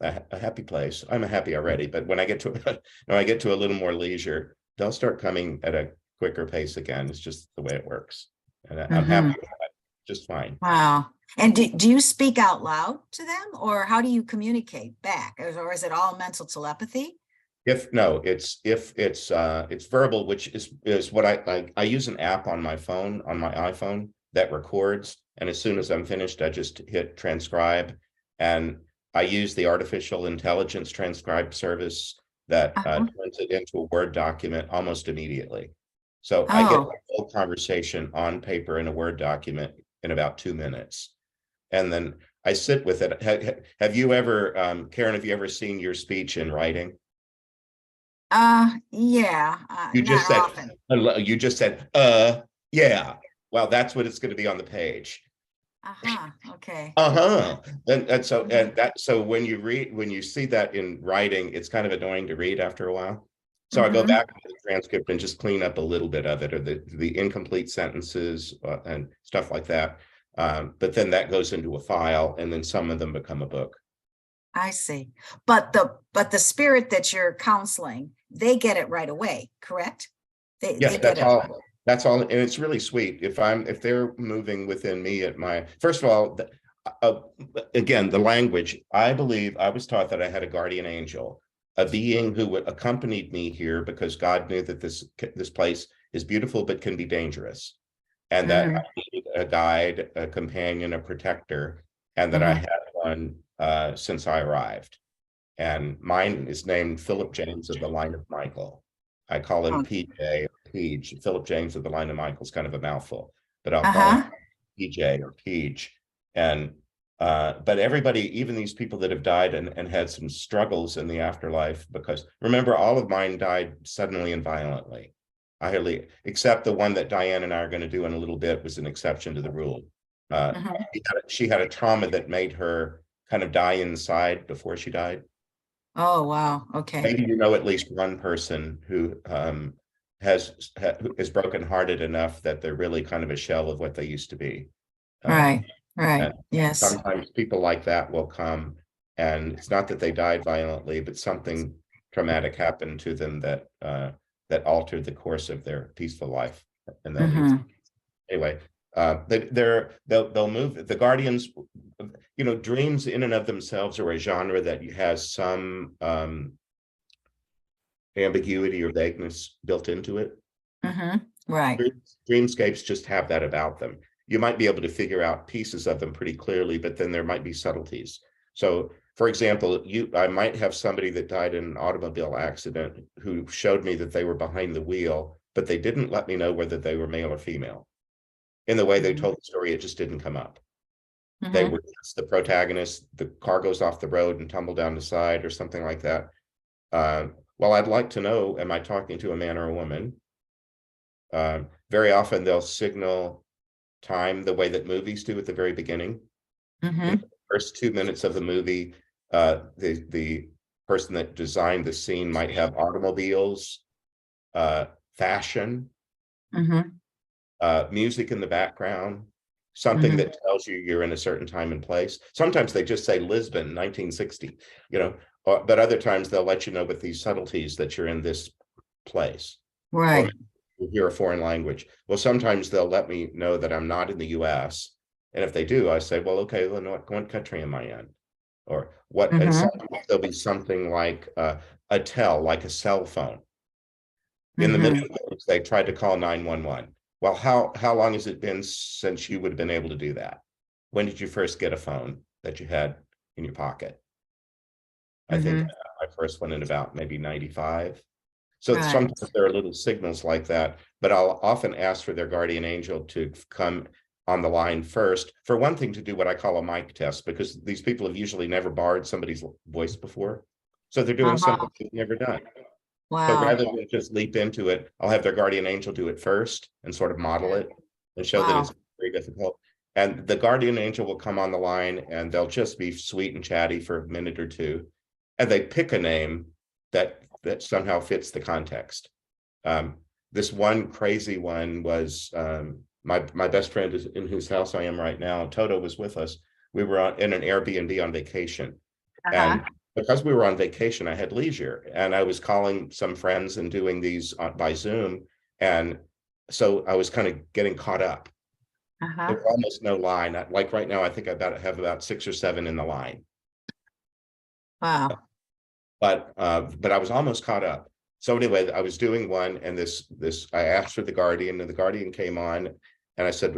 a happy place, I'm happy already, but when I get to a little more leisure, they'll start coming at a quicker pace again. It's just the way it works. And I'm happy with that, just fine. Wow. And do you speak out loud to them, or how do you communicate back? Or is it all mental telepathy? It's verbal, which is what I use an app on my phone, on my iPhone, that records. And as soon as I'm finished, I just hit transcribe. And I use the artificial intelligence transcribe service that turns it into a Word document almost immediately. So I get the whole conversation on paper in a Word document in about 2 minutes. And then I sit with it. Have you ever, Karen, have you ever seen your speech in writing? Yeah. You just said, often. You just said, yeah. Well, that's what it's going to be on the page. Okay. So when you see that in writing, it's kind of annoying to read after a while. So I go back to the transcript and just clean up a little bit of it, or the incomplete sentences and stuff like that. But then that goes into a file, and then some of them become a book. I see. But the spirit that you're counseling, they get it right away, correct? Yes, that's all. That's all, and it's really sweet. If they're moving within me first of all, again, the language. I believe I was taught that I had a guardian angel, a being who accompanied me here because God knew that this place is beautiful but can be dangerous, and that I needed a guide, a companion, a protector, and that I had one since I arrived. And mine is named Philip James of the line of Michael. I call him PJ or Peach. Philip James of the line of Michael is kind of a mouthful, but I'll call him PJ or Peach. And but everybody, even these people that have died and had some struggles in the afterlife, because remember, all of mine died suddenly and violently. Except the one that Diane and I are going to do in a little bit was an exception to the rule. She had a trauma that made her kind of die inside before she died. Oh, wow. Okay. Maybe you know at least one person who is brokenhearted enough that they're really kind of a shell of what they used to be. Right. Yes. Sometimes people like that will come, and it's not that they died violently, but something traumatic happened to them that altered the course of their peaceful life. And anyway, they'll move. The guardians, dreams in and of themselves are a genre that has some ambiguity or vagueness built into it. Right. Dreamscapes just have that about them. You might be able to figure out pieces of them pretty clearly, but then there might be subtleties. So, for example, I might have somebody that died in an automobile accident who showed me that they were behind the wheel, but they didn't let me know whether they were male or female. In the way they told the story, it just didn't come up. They were the protagonist. The car goes off the road and tumble down the side or something like that. Well, I'd like to know, am I talking to a man or a woman? Very often they'll signal time the way that movies do at the very beginning. In the first 2 minutes of the movie, the person that designed the scene might have automobiles, fashion, music in the background, something that tells you you're in a certain time and place. Sometimes they just say Lisbon, 1960, but other times they'll let you know with these subtleties that you're in this place. Right. You hear a foreign language. Well, sometimes they'll let me know that I'm not in the US. And if they do, I say, well, okay, well, what country am I in? Or what? And sometimes there'll be something like a tell, like a cell phone. In the middle of things, they tried to call 911. Well, how long has it been since you would have been able to do that? When did you first get a phone that you had in your pocket? I think my first one in about maybe 95. So Right. sometimes there are little signals like that, but I'll often ask for their guardian angel to come on the line first. For one thing, to do what I call a mic test, because these people have usually never borrowed somebody's voice before. So they're doing something they've never done. So Wow. rather than just leap into it, I'll have their guardian angel do it first and sort of model it and show that it's very difficult. And the guardian angel will come on the line and they'll just be sweet and chatty for a minute or two. And they pick a name that somehow fits the context. This one crazy one was my best friend is in whose house I am right now. Toto was with us. We were in an Airbnb on vacation. And because we were on vacation, I had leisure and I was calling some friends and doing these by Zoom. And so I was kind of getting caught up. There was almost no line. Like right now, I think I have about 6 or 7 in the line. Wow. But I was almost caught up. So anyway, I was doing one, and I asked for the guardian, and the guardian came on, and I said,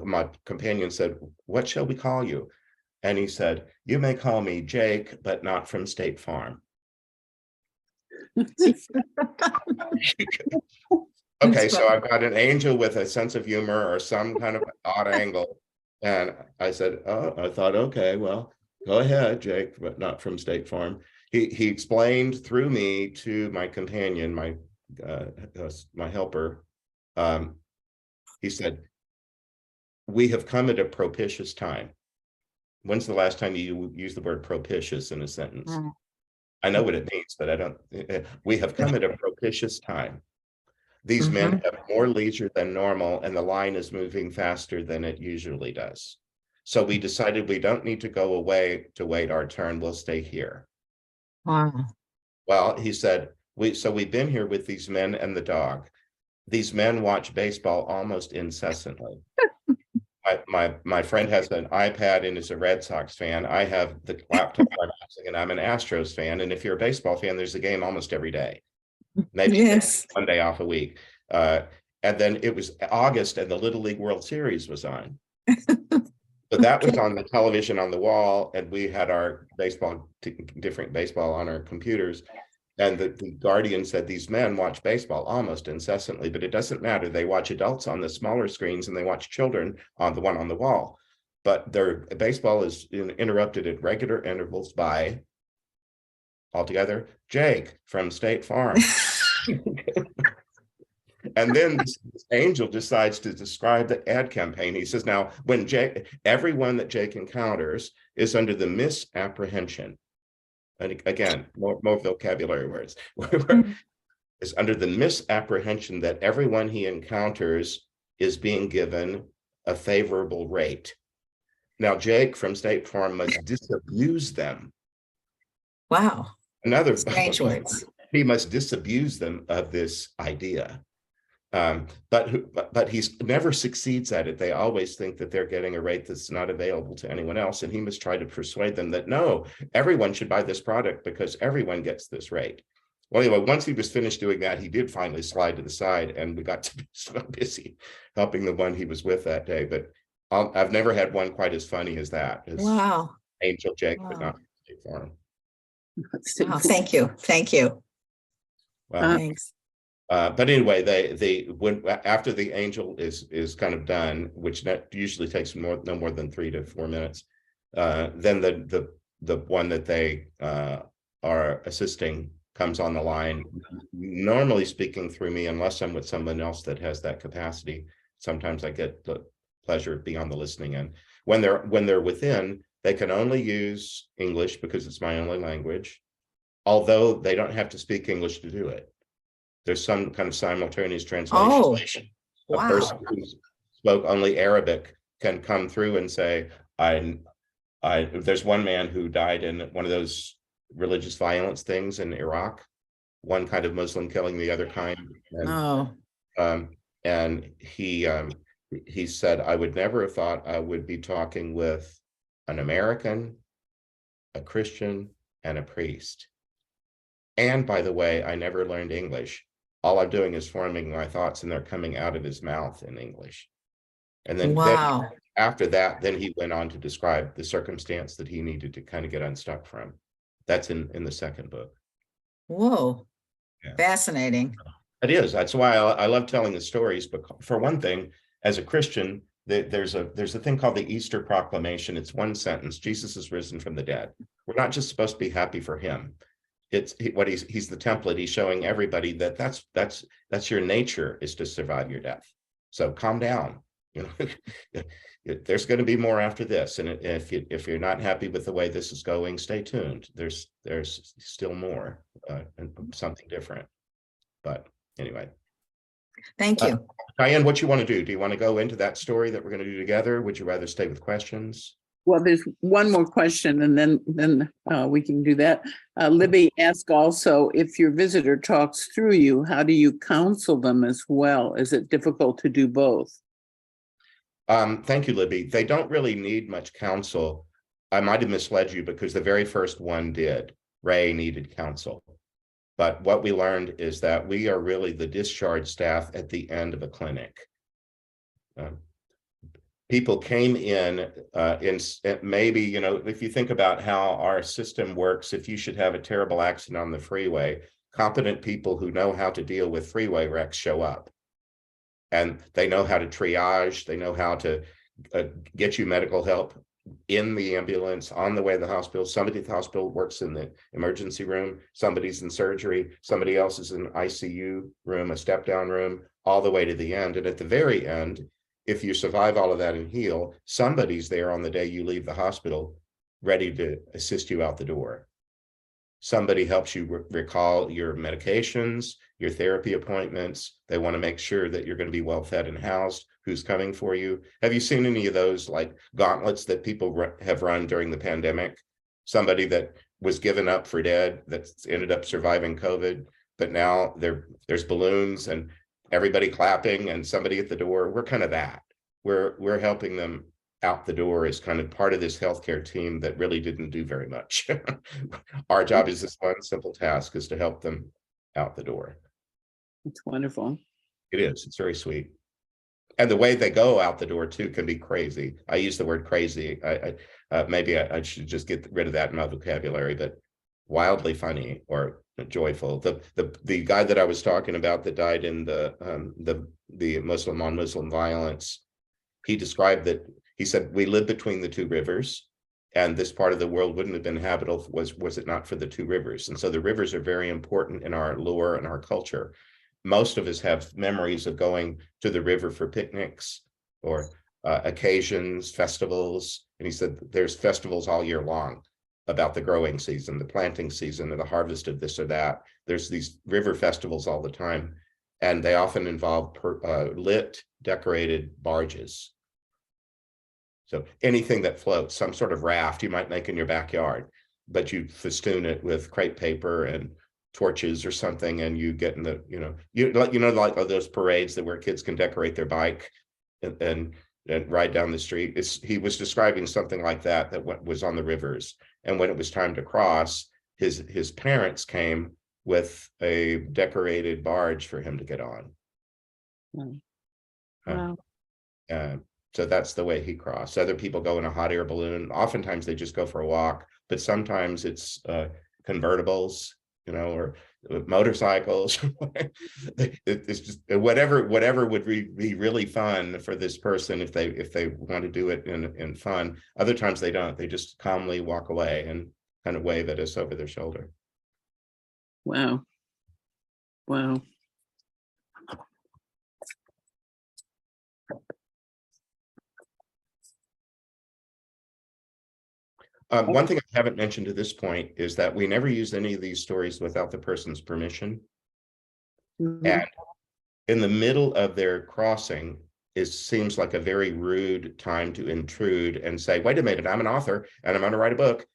my companion said, "What shall we call you?" And he said, "You may call me Jake, but not from State Farm." Okay, so I've got an angel with a sense of humor or some kind of odd angle. And I said, "Oh," I thought, "Okay, well, go ahead, Jake, but not from State Farm." He explained through me to my companion, my helper. He said, "We have come at a propitious time." When's the last time you used the word propitious in a sentence? I know what it means, but I don't. We have come at a propitious time. These men have more leisure than normal, and the line is moving faster than it usually does. So we decided we don't need to go away to wait our turn. We'll stay here. Wow. Well, he said, we've been here with these men and the dog. These men watch baseball almost incessantly. My friend has an iPad and is a Red Sox fan. I have the laptop I'm using, and I'm an Astros fan. And if you're a baseball fan, there's a game almost every day. Maybe one day off a week. And then it was August and the Little League World Series was on. So that was on the television on the wall, and we had our different baseball on our computers. And the guardian said these men watch baseball almost incessantly, but it doesn't matter. They watch adults on the smaller screens and they watch children on the one on the wall. But their baseball is interrupted at regular intervals by, altogether, Jake from State Farm. And then this angel decides to describe the ad campaign. He says, now, when everyone that Jake encounters is under the misapprehension, and again, more vocabulary words, is under the misapprehension that everyone he encounters is being given a favorable rate. Now, Jake from State Farm must disabuse them. Wow. Another strange words. He must disabuse them of this idea. But he never succeeds at it. They always think that they're getting a rate that's not available to anyone else. And he must try to persuade them that, no, everyone should buy this product because everyone gets this rate. Well, anyway, once he was finished doing that, he did finally slide to the side, and we got to be so busy helping the one he was with that day. But I've never had one quite as funny as that. Wow. Angel Jake, but not State Farm. Oh, thank you. Thank you. Well, thanks. But anyway, when after the angel is kind of done, which usually takes no more than 3 to 4 minutes, then the one that they are assisting comes on the line. Normally speaking through me, unless I'm with someone else that has that capacity. Sometimes I get the pleasure of being on the listening end. When they're within, they can only use English because it's my only language, although they don't have to speak English to do it. There's some kind of simultaneous translation. Oh, wow. A person who spoke only Arabic can come through and say, there's one man who died in one of those religious violence things in Iraq, one kind of Muslim killing the other kind. And he said, I would never have thought I would be talking with an American, a Christian, and a priest. And by the way, I never learned English. all I'm doing is forming my thoughts and they're coming out of his mouth in English. And then Wow. after that, then he went on to describe the circumstance that he needed to kind of get unstuck from. That's in the second book. Whoa. Yeah. Fascinating. It is. That's why I love telling the stories. But for one thing, as a Christian, there's a thing called the Easter proclamation. It's one sentence: Jesus is risen from the dead. We're not just supposed to be happy for him. He's the template. He's showing everybody that that's your nature, is to survive your death. So calm down. You know, there's going to be more after this, and if you're not happy with the way this is going, stay tuned. There's still more, and something different. But anyway, Thank you. Diane, what you want to do? Do you want to go into that story that we're going to do together? Would you rather stay with questions? Well, there's one more question, and then we can do that. Libby asked also, if your visitor talks through you, how do you counsel them as well? Is it difficult to do both? Thank you, Libby. They don't really need much counsel. I might have misled you because the very first one did. Ray needed counsel. But what we learned is that we are really the discharge staff at the end of a clinic. People came in maybe, you know, if you think about how our system works, if you should have a terrible accident on the freeway, competent people who know how to deal with freeway wrecks show up. And they know how to triage, they know how to get you medical help in the ambulance, on the way to the hospital. Somebody at the hospital works in the emergency room, somebody's in surgery, somebody else is in ICU room, a step down room, all the way to the end. And at the very end, if you survive all of that and heal, somebody's there on the day you leave the hospital, ready to assist you out the door. Somebody helps you recall your medications, your therapy appointments. They want to make sure that you're going to be well fed and housed, who's coming for you. Have you seen any of those like gauntlets that people have run during the pandemic? Somebody that was given up for dead, that's ended up surviving COVID, but now there's balloons and everybody clapping and somebody at the door. We're kind of that. We're helping them out the door as kind of part of this healthcare team that really didn't do very much. Our job is this one simple task, is to help them out the door. It's wonderful. It is. It's very sweet. And the way they go out the door too can be crazy. I use the word crazy. Maybe I should just get rid of that in my vocabulary, but wildly funny or joyful. The guy that I was talking about that died in the Muslim on Muslim violence, he described that. He said, we live between the two rivers, and this part of the world wouldn't have been habitable was it not for the two rivers. And so the rivers are very important in our lore and our culture. Most of us have memories of going to the river for picnics or occasions, festivals. And he said, there's festivals all year long about the growing season, the planting season, or the harvest of this or that. There's these river festivals all the time, and they often involve lit, decorated barges. So anything that floats, some sort of raft you might make in your backyard, but you festoon it with crepe paper and torches or something, and you get in the, like those parades where kids can decorate their bike and ride down the street. He was describing something like that was on the rivers. And when it was time to cross, his parents came with a decorated barge for him to get on. Wow. So that's the way he crossed. Other people go in a hot air balloon. Oftentimes they just go for a walk, but sometimes it's convertibles, or motorcycles. It's just whatever would be really fun for this person if they want to do it in fun. Other times they don't. They just calmly walk away and kind of wave at us over their shoulder. Wow. Wow. One thing I haven't mentioned to this point is that we never use any of these stories without the person's permission. Mm-hmm. And in the middle of their crossing, it seems like a very rude time to intrude and say, wait a minute, I'm an author and I'm going to write a book.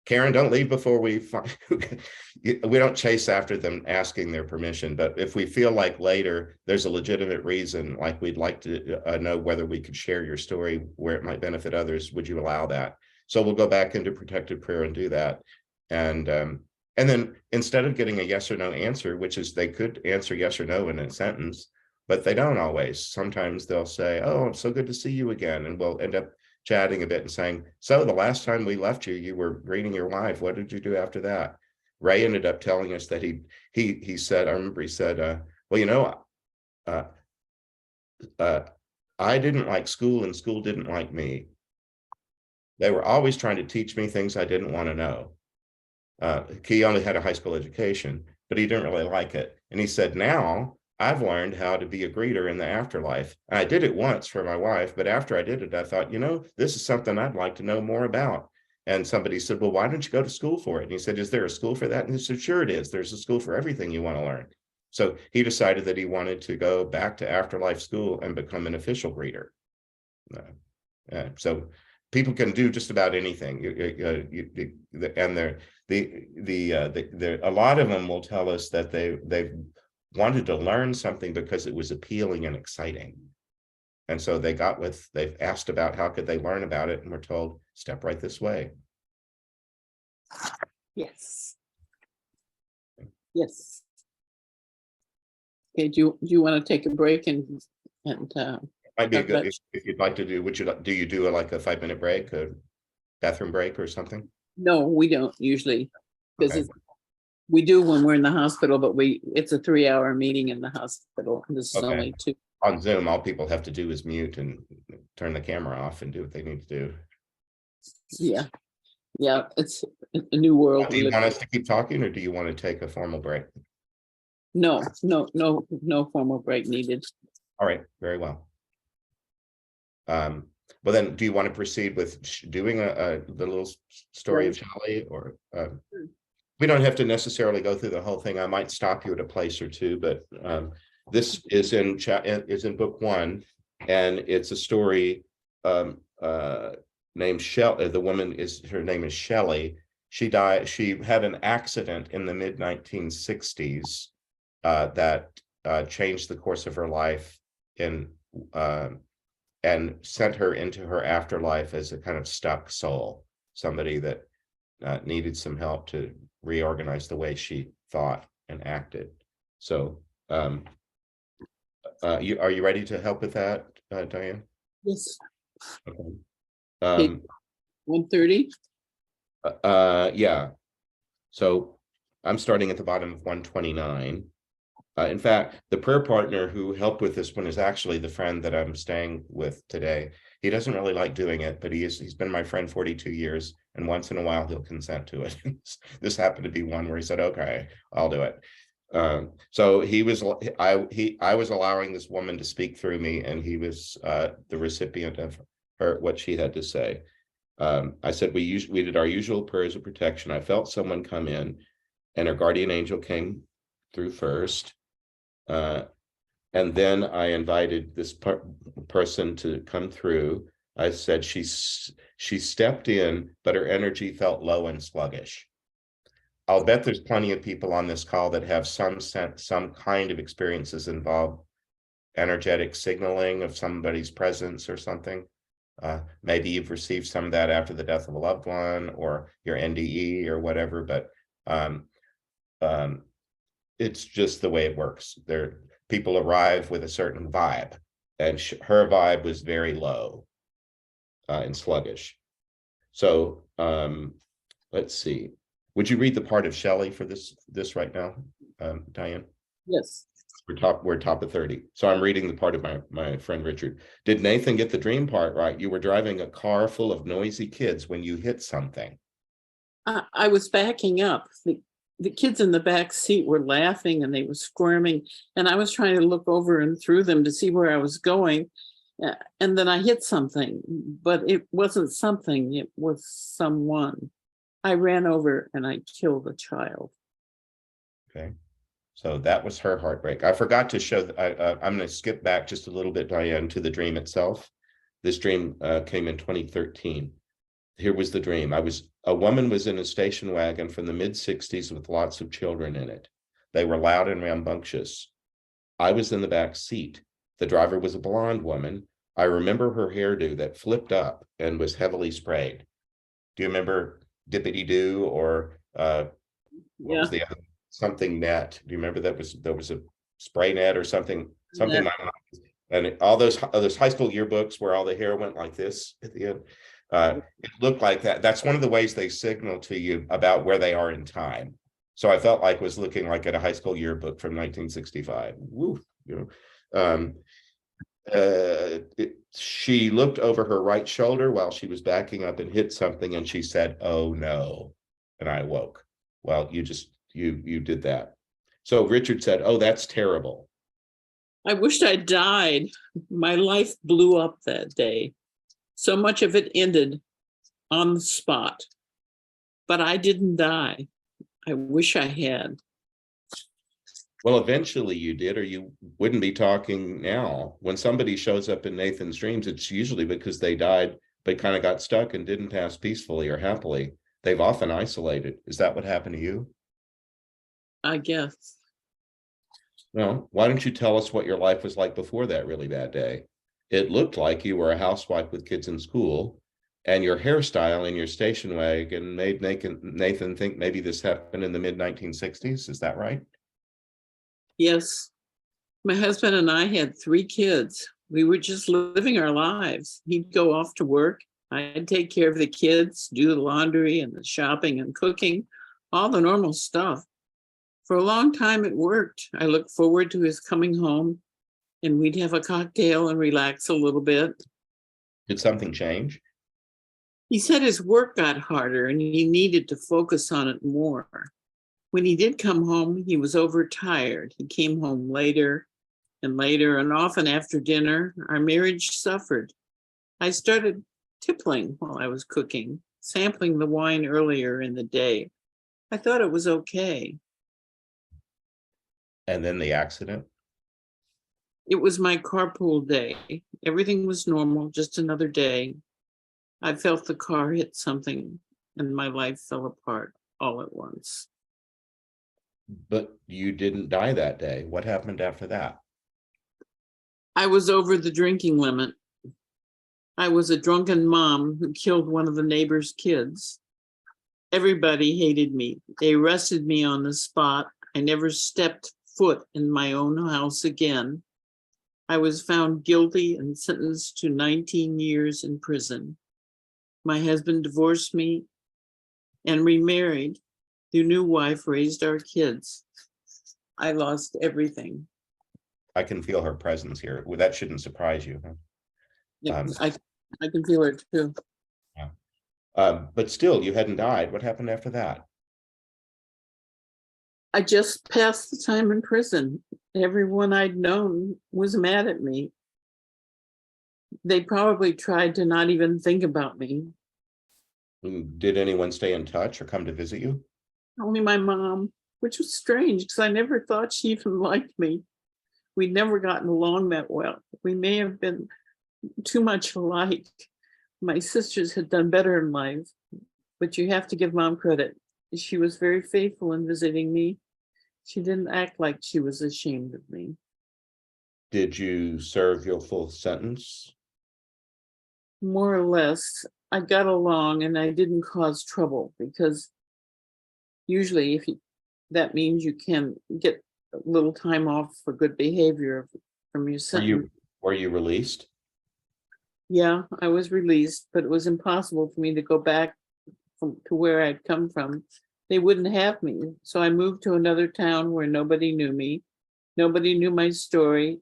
Karen, don't leave before we don't chase after them asking their permission. But if we feel like later there's a legitimate reason, like we'd like to know whether we could share your story where it might benefit others, would you allow that? So we'll go back into protected prayer and do that. And And then instead of getting a yes or no answer, which is they could answer yes or no in a sentence, but they don't always. Sometimes they'll say, oh, it's so good to see you again. And we'll end up chatting a bit and saying, so the last time we left you, you were greeting your wife. What did you do after that? Ray ended up telling us that he said, I remember he said, well, you know, I didn't like school and school didn't like me. They were always trying to teach me things I didn't want to know. He only had a high school education, but he didn't really like it. And he said, now I've learned how to be a greeter in the afterlife. And I did it once for my wife, but after I did it, I thought, you know, this is something I'd like to know more about. And somebody said, well, why don't you go to school for it? And he said, is there a school for that? And he said, sure it is. There's a school for everything you want to learn. So he decided that he wanted to go back to afterlife school and become an official greeter. So people can do just about anything. And a lot of them will tell us that they wanted to learn something because it was appealing and exciting. And so they've asked about how could they learn about it, and we're told, step right this way. Yes. Yes. Okay, do you want to take a break and Might be a good if you'd like to do. Do you do like a 5-minute break, a bathroom break or something? No, we don't usually, because Okay. we do when we're in the hospital, but it's a 3-hour meeting in the hospital. And this is Okay. only 2. On Zoom, all people have to do is mute and turn the camera off and do what they need to do. Yeah. Yeah, it's a new world. Do you want us to keep talking, or do you want to take a formal break? No formal break needed. All right, very well. Well, then, do you want to proceed with doing the little story of Shelley, or we don't have to necessarily go through the whole thing. I might stop you at a place or two, but this is in book 1, and it's a story named Shelley. Her name is Shelley. She had an accident in the mid-1960s that changed the course of her life and sent her into her afterlife as a kind of stuck soul, somebody that needed some help to reorganize the way she thought and acted. So are you ready to help with that, Diane? Yes. Okay. 130. Yeah. So I'm starting at the bottom of 129. In fact, the prayer partner who helped with this one is actually the friend that I'm staying with today. He doesn't really like doing it, but he's been my friend 42 years, and once in a while he'll consent to it. This happened to be one where he said, okay, I'll do it. So I was allowing this woman to speak through me, and he was the recipient of what she had to say. I said, we did our usual prayers of protection. I felt someone come in, and our guardian angel came through first. And then I invited this person to come through. I said she stepped in, but her energy felt low and sluggish. I'll bet there's plenty of people on this call that have some kind of experiences involve energetic signaling of somebody's presence or something. Maybe you've received some of that after the death of a loved one, or your NDE or whatever, but it's just the way it works. People arrive with a certain vibe, and her vibe was very low and sluggish. So let's see. Would you read the part of Shelley for this right now, Diane? Yes. We're top of 30. So I'm reading the part of my friend Richard. Did Nathan get the dream part right? You were driving a car full of noisy kids when you hit something. I was backing up. The kids in the back seat were laughing and they were squirming, and I was trying to look over and through them to see where I was going. And then I hit something, but it wasn't something, it was someone. I ran over and I killed a child. Okay. So that was her heartbreak. I forgot to show, I'm going to skip back just a little bit, Diane, to the dream itself. This dream came in 2013. Here was the dream. A woman was in a station wagon from the mid-60s with lots of children in it. They were loud and rambunctious. I was in the back seat. The driver was a blonde woman. I remember her hairdo that flipped up and was heavily sprayed. Do you remember Dippity Doo or what Yeah. was the other, something net? Do you remember there was a spray net or something? Something Net. my mom, and all those high school yearbooks where all the hair went like this at the end. It looked like that. That's one of the ways they signal to you about where they are in time. So I felt like was looking like at a high school yearbook from 1965. Woo, you know. She looked over her right shoulder while she was backing up and hit something, and she said, "Oh no," and I woke. Well, you did that. So Richard said, "Oh, that's terrible." I wished I died. My life blew up that day. So much of it ended on the spot. But I didn't die. I wish I had. Well, eventually you did, or you wouldn't be talking now. When somebody shows up in Nathan's dreams, it's usually because they died, but kind of got stuck and didn't pass peacefully or happily. They've often isolated. Is that what happened to you? I guess. Well, why don't you tell us what your life was like before that really bad day? It looked like you were a housewife with kids in school, and your hairstyle in your station wagon made Nathan think maybe this happened in the mid-1960s. Is that right? Yes. My husband and I had 3 kids. We were just living our lives. He'd go off to work. I'd take care of the kids, do the laundry and the shopping and cooking, all the normal stuff. For a long time, it worked. I looked forward to his coming home, and we'd have a cocktail and relax a little bit. Did something change? He said his work got harder and he needed to focus on it more. When he did come home, he was overtired. He came home later, and often after dinner, our marriage suffered. I started tippling while I was cooking, sampling the wine earlier in the day. I thought it was okay. And then the accident? It was my carpool day. Everything was normal, just another day. I felt the car hit something and my life fell apart all at once. But you didn't die that day. What happened after that? I was over the drinking limit. I was a drunken mom who killed one of the neighbor's kids. Everybody hated me. They arrested me on the spot. I never stepped foot in my own house again. I was found guilty and sentenced to 19 years in prison. My husband divorced me and remarried. The new wife raised our kids. I lost everything. I can feel her presence here. Well, that shouldn't surprise you. Huh? I can feel it too. But still, you hadn't died. What happened after that? I just passed the time in prison. Everyone I'd known was mad at me. They probably tried to not even think about me. Did anyone stay in touch or come to visit you? Only my mom, which was strange because I never thought she even liked me. We'd never gotten along that well. We may have been too much alike. My sisters had done better in life, but you have to give Mom credit. She was very faithful in visiting me. She didn't act like she was ashamed of me. Did you serve your full sentence? More or less. I got along and I didn't cause trouble because usually that means you can get a little time off for good behavior from your sentence. Were you released? Yeah, I was released, but it was impossible for me to go back to where I'd come from. They wouldn't have me. So I moved to another town where nobody knew me. Nobody knew my story.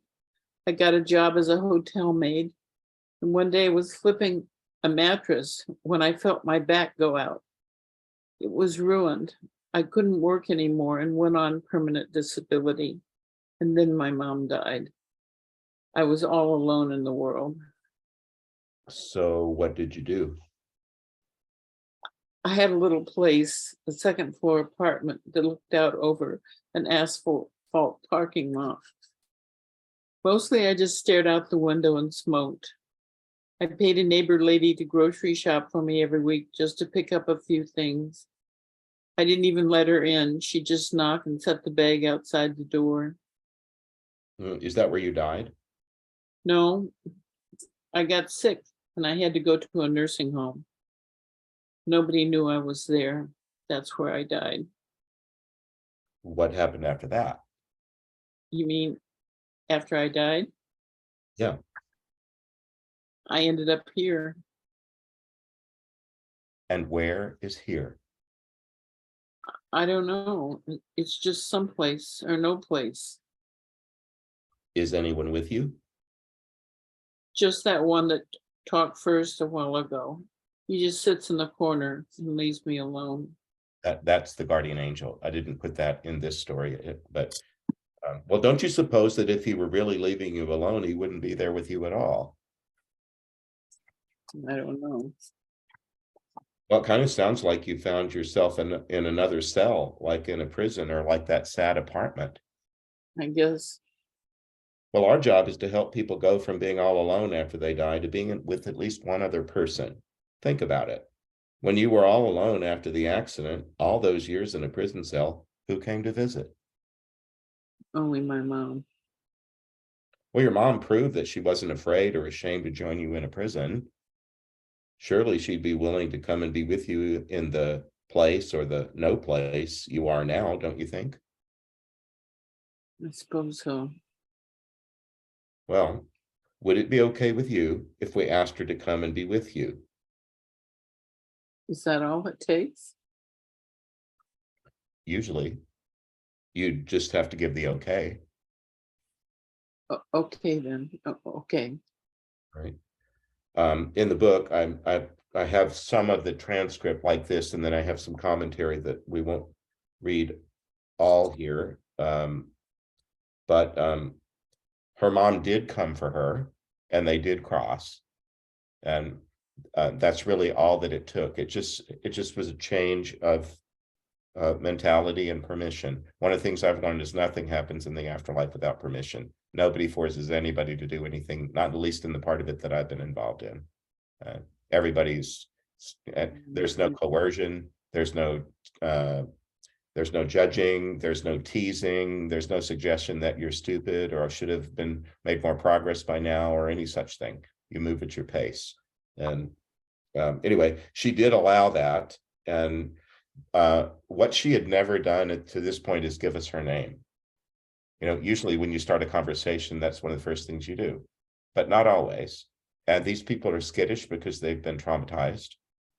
I got a job as a hotel maid. And one day I was flipping a mattress when I felt my back go out. It was ruined. I couldn't work anymore and went on permanent disability. And then my mom died. I was all alone in the world. So what did you do? I had a little place, a second floor apartment that looked out over an asphalt parking lot. Mostly I just stared out the window and smoked. I paid a neighbor lady to grocery shop for me every week just to pick up a few things. I didn't even let her in. She just knocked and set the bag outside the door. Is that where you died? No, I got sick and I had to go to a nursing home. Nobody knew I was there. That's where I died. what happened after that? You mean after I died? Yeah. I ended up here. And where is here? I don't know. It's just someplace or no place. Is anyone with you? Just that one that talked first a while ago. He just sits in the corner and leaves me alone. That's the guardian angel. I didn't put that in this story, but well, don't you suppose that if he were really leaving you alone, he wouldn't be there with you at all? I don't know. Well, it kind of sounds like you found yourself in another cell, like in a prison or like that sad apartment. I guess. Well, our job is to help people go from being all alone after they die to being with at least one other person. Think about it. When you were all alone after the accident, all those years in a prison cell, who came to visit? Only my mom. Well, your mom proved that she wasn't afraid or ashamed to join you in a prison. Surely she'd be willing to come and be with you in the place or the no place you are now, don't you think? I suppose so. Well, would it be okay with you if we asked her to come and be with you? Is that all it takes? Usually, you just have to give the okay, Okay then. Okay. right? In the book, I have some of the transcript like this, and then I have some commentary that we won't read all here. But her mom did come for her, and they did cross, and that's really all that it took. It just was a change of mentality and permission. One of the things I've learned is nothing happens in the afterlife without permission. Nobody forces anybody to do anything, not at least in the part of it that I've been involved in. Everybody's, there's no coercion, there's no judging, there's no teasing, there's no suggestion that you're stupid or should have been made more progress by now or any such thing. You move at your pace. And anyway, she did allow that. And what she had never done to this point is give us her name. You know, usually when you start a conversation, that's one of the first things you do, but not always. And these people are skittish because they've been traumatized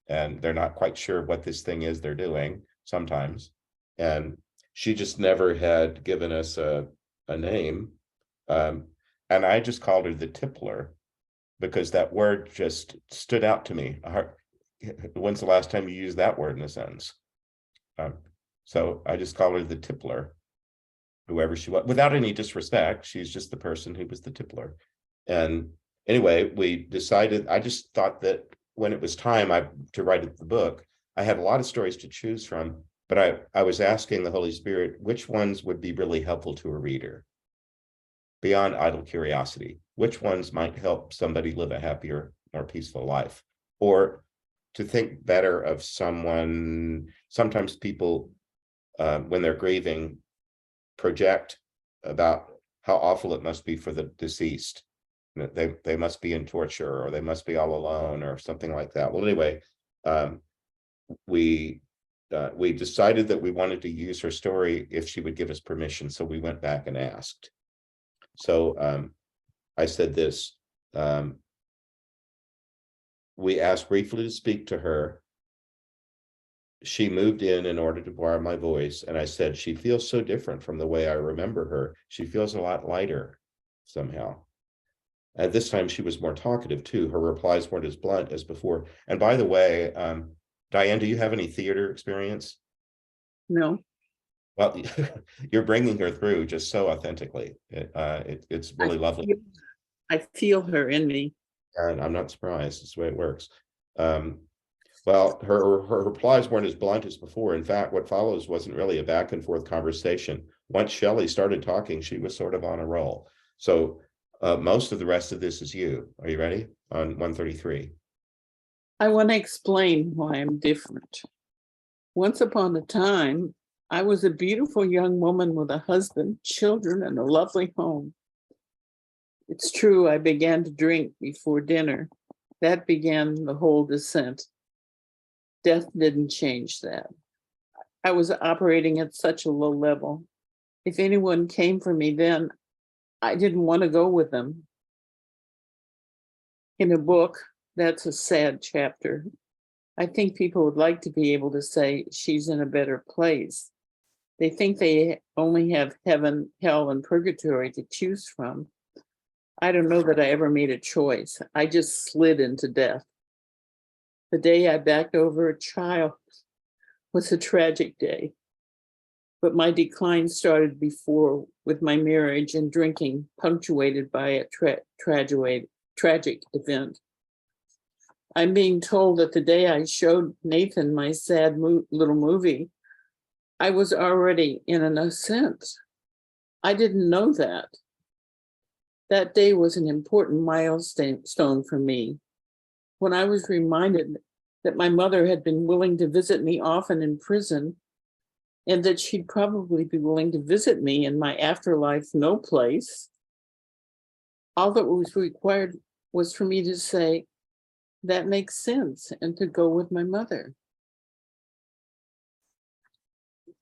and they're not quite sure what this thing is they're doing sometimes. And she just never had given us a name. And I just called her the tippler because that word just stood out to me. When's the last time you used that word in a sentence? So I just called her the tippler, whoever she was, without any disrespect. She's just the person who was the tippler. And anyway, we decided, I just thought that when it was time to write the book, I had a lot of stories to choose from, but I was asking the Holy Spirit, which ones would be really helpful to a reader beyond idle curiosity? Which ones might help somebody live a happier, more peaceful life? Or to think better of someone. Sometimes people, when they're grieving, project about how awful it must be for the deceased. They must be in torture, or they must be all alone, or something like that. Well, anyway, we decided that we wanted to use her story if she would give us permission. So we went back and asked. So I said this. We asked briefly to speak to her. She moved in order to borrow my voice, and I said, she feels so different from the way I remember her. She feels a lot lighter somehow. And this time she was more talkative too. Her replies weren't as blunt as before. And by the way, Diane, do you have any theater experience? No. Well, you're bringing her through just so authentically. It's really lovely. I feel her in me. And I'm not surprised. It's the way it works. Well, her replies weren't as blunt as before. In fact, what follows wasn't really a back and forth conversation. Once Shelley started talking, she was sort of on a roll. So most of the rest of this is you. Are you ready? On 133. I want to explain why I'm different. Once upon a time, I was a beautiful young woman with a husband, children, and a lovely home. It's true, I began to drink before dinner. That began the whole descent. Death didn't change that. I was operating at such a low level. If anyone came for me then, I didn't want to go with them. In a book, that's a sad chapter. I think people would like to be able to say she's in a better place. They think they only have heaven, hell, and purgatory to choose from. I don't know that I ever made a choice. I just slid into death. The day I backed over a child was a tragic day. But my decline started before with my marriage and drinking, punctuated by a tragic event. I'm being told that the day I showed Nathan my sad little movie, I was already in an ascent. I didn't know that. That day was an important milestone for me. When I was reminded that my mother had been willing to visit me often in prison, and that she'd probably be willing to visit me in my afterlife no place, all that was required was for me to say, that makes sense, and to go with my mother.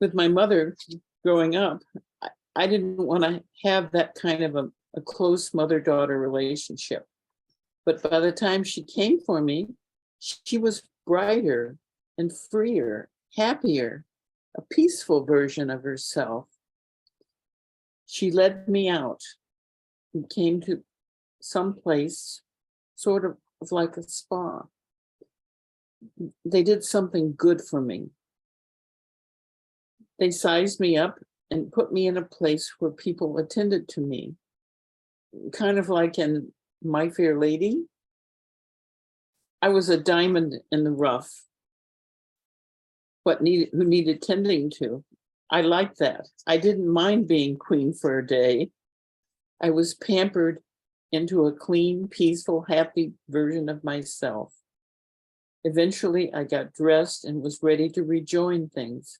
With my mother growing up, I didn't want to have that kind of a close mother-daughter relationship. But by the time she came for me, she was brighter and freer, happier, a peaceful version of herself. She led me out and came to some place sort of like a spa. They did something good for me. They sized me up and put me in a place where people attended to me, kind of like in My Fair Lady. I was a diamond in the rough, who needed tending to. I liked that. I didn't mind being queen for a day. I was pampered into a clean, peaceful, happy version of myself. Eventually, I got dressed and was ready to rejoin things.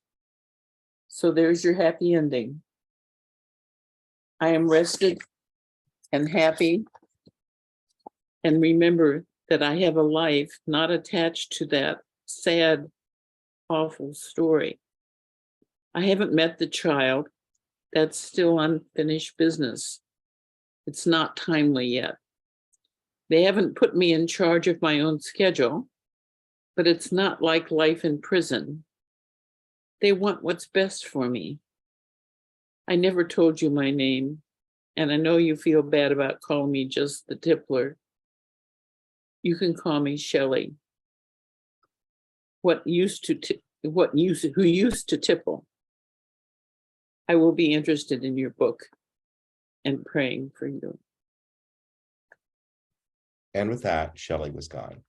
So there's your happy ending. I am rested and happy, and remember that I have a life not attached to that sad, awful story. I haven't met the child. That's still unfinished business. It's not timely yet. They haven't put me in charge of my own schedule, but it's not like life in prison. They want what's best for me. I never told you my name, and I know you feel bad about calling me just the tippler. You can call me Shelley. Who used to tipple. I will be interested in your book and praying for you. And with that, Shelley was gone.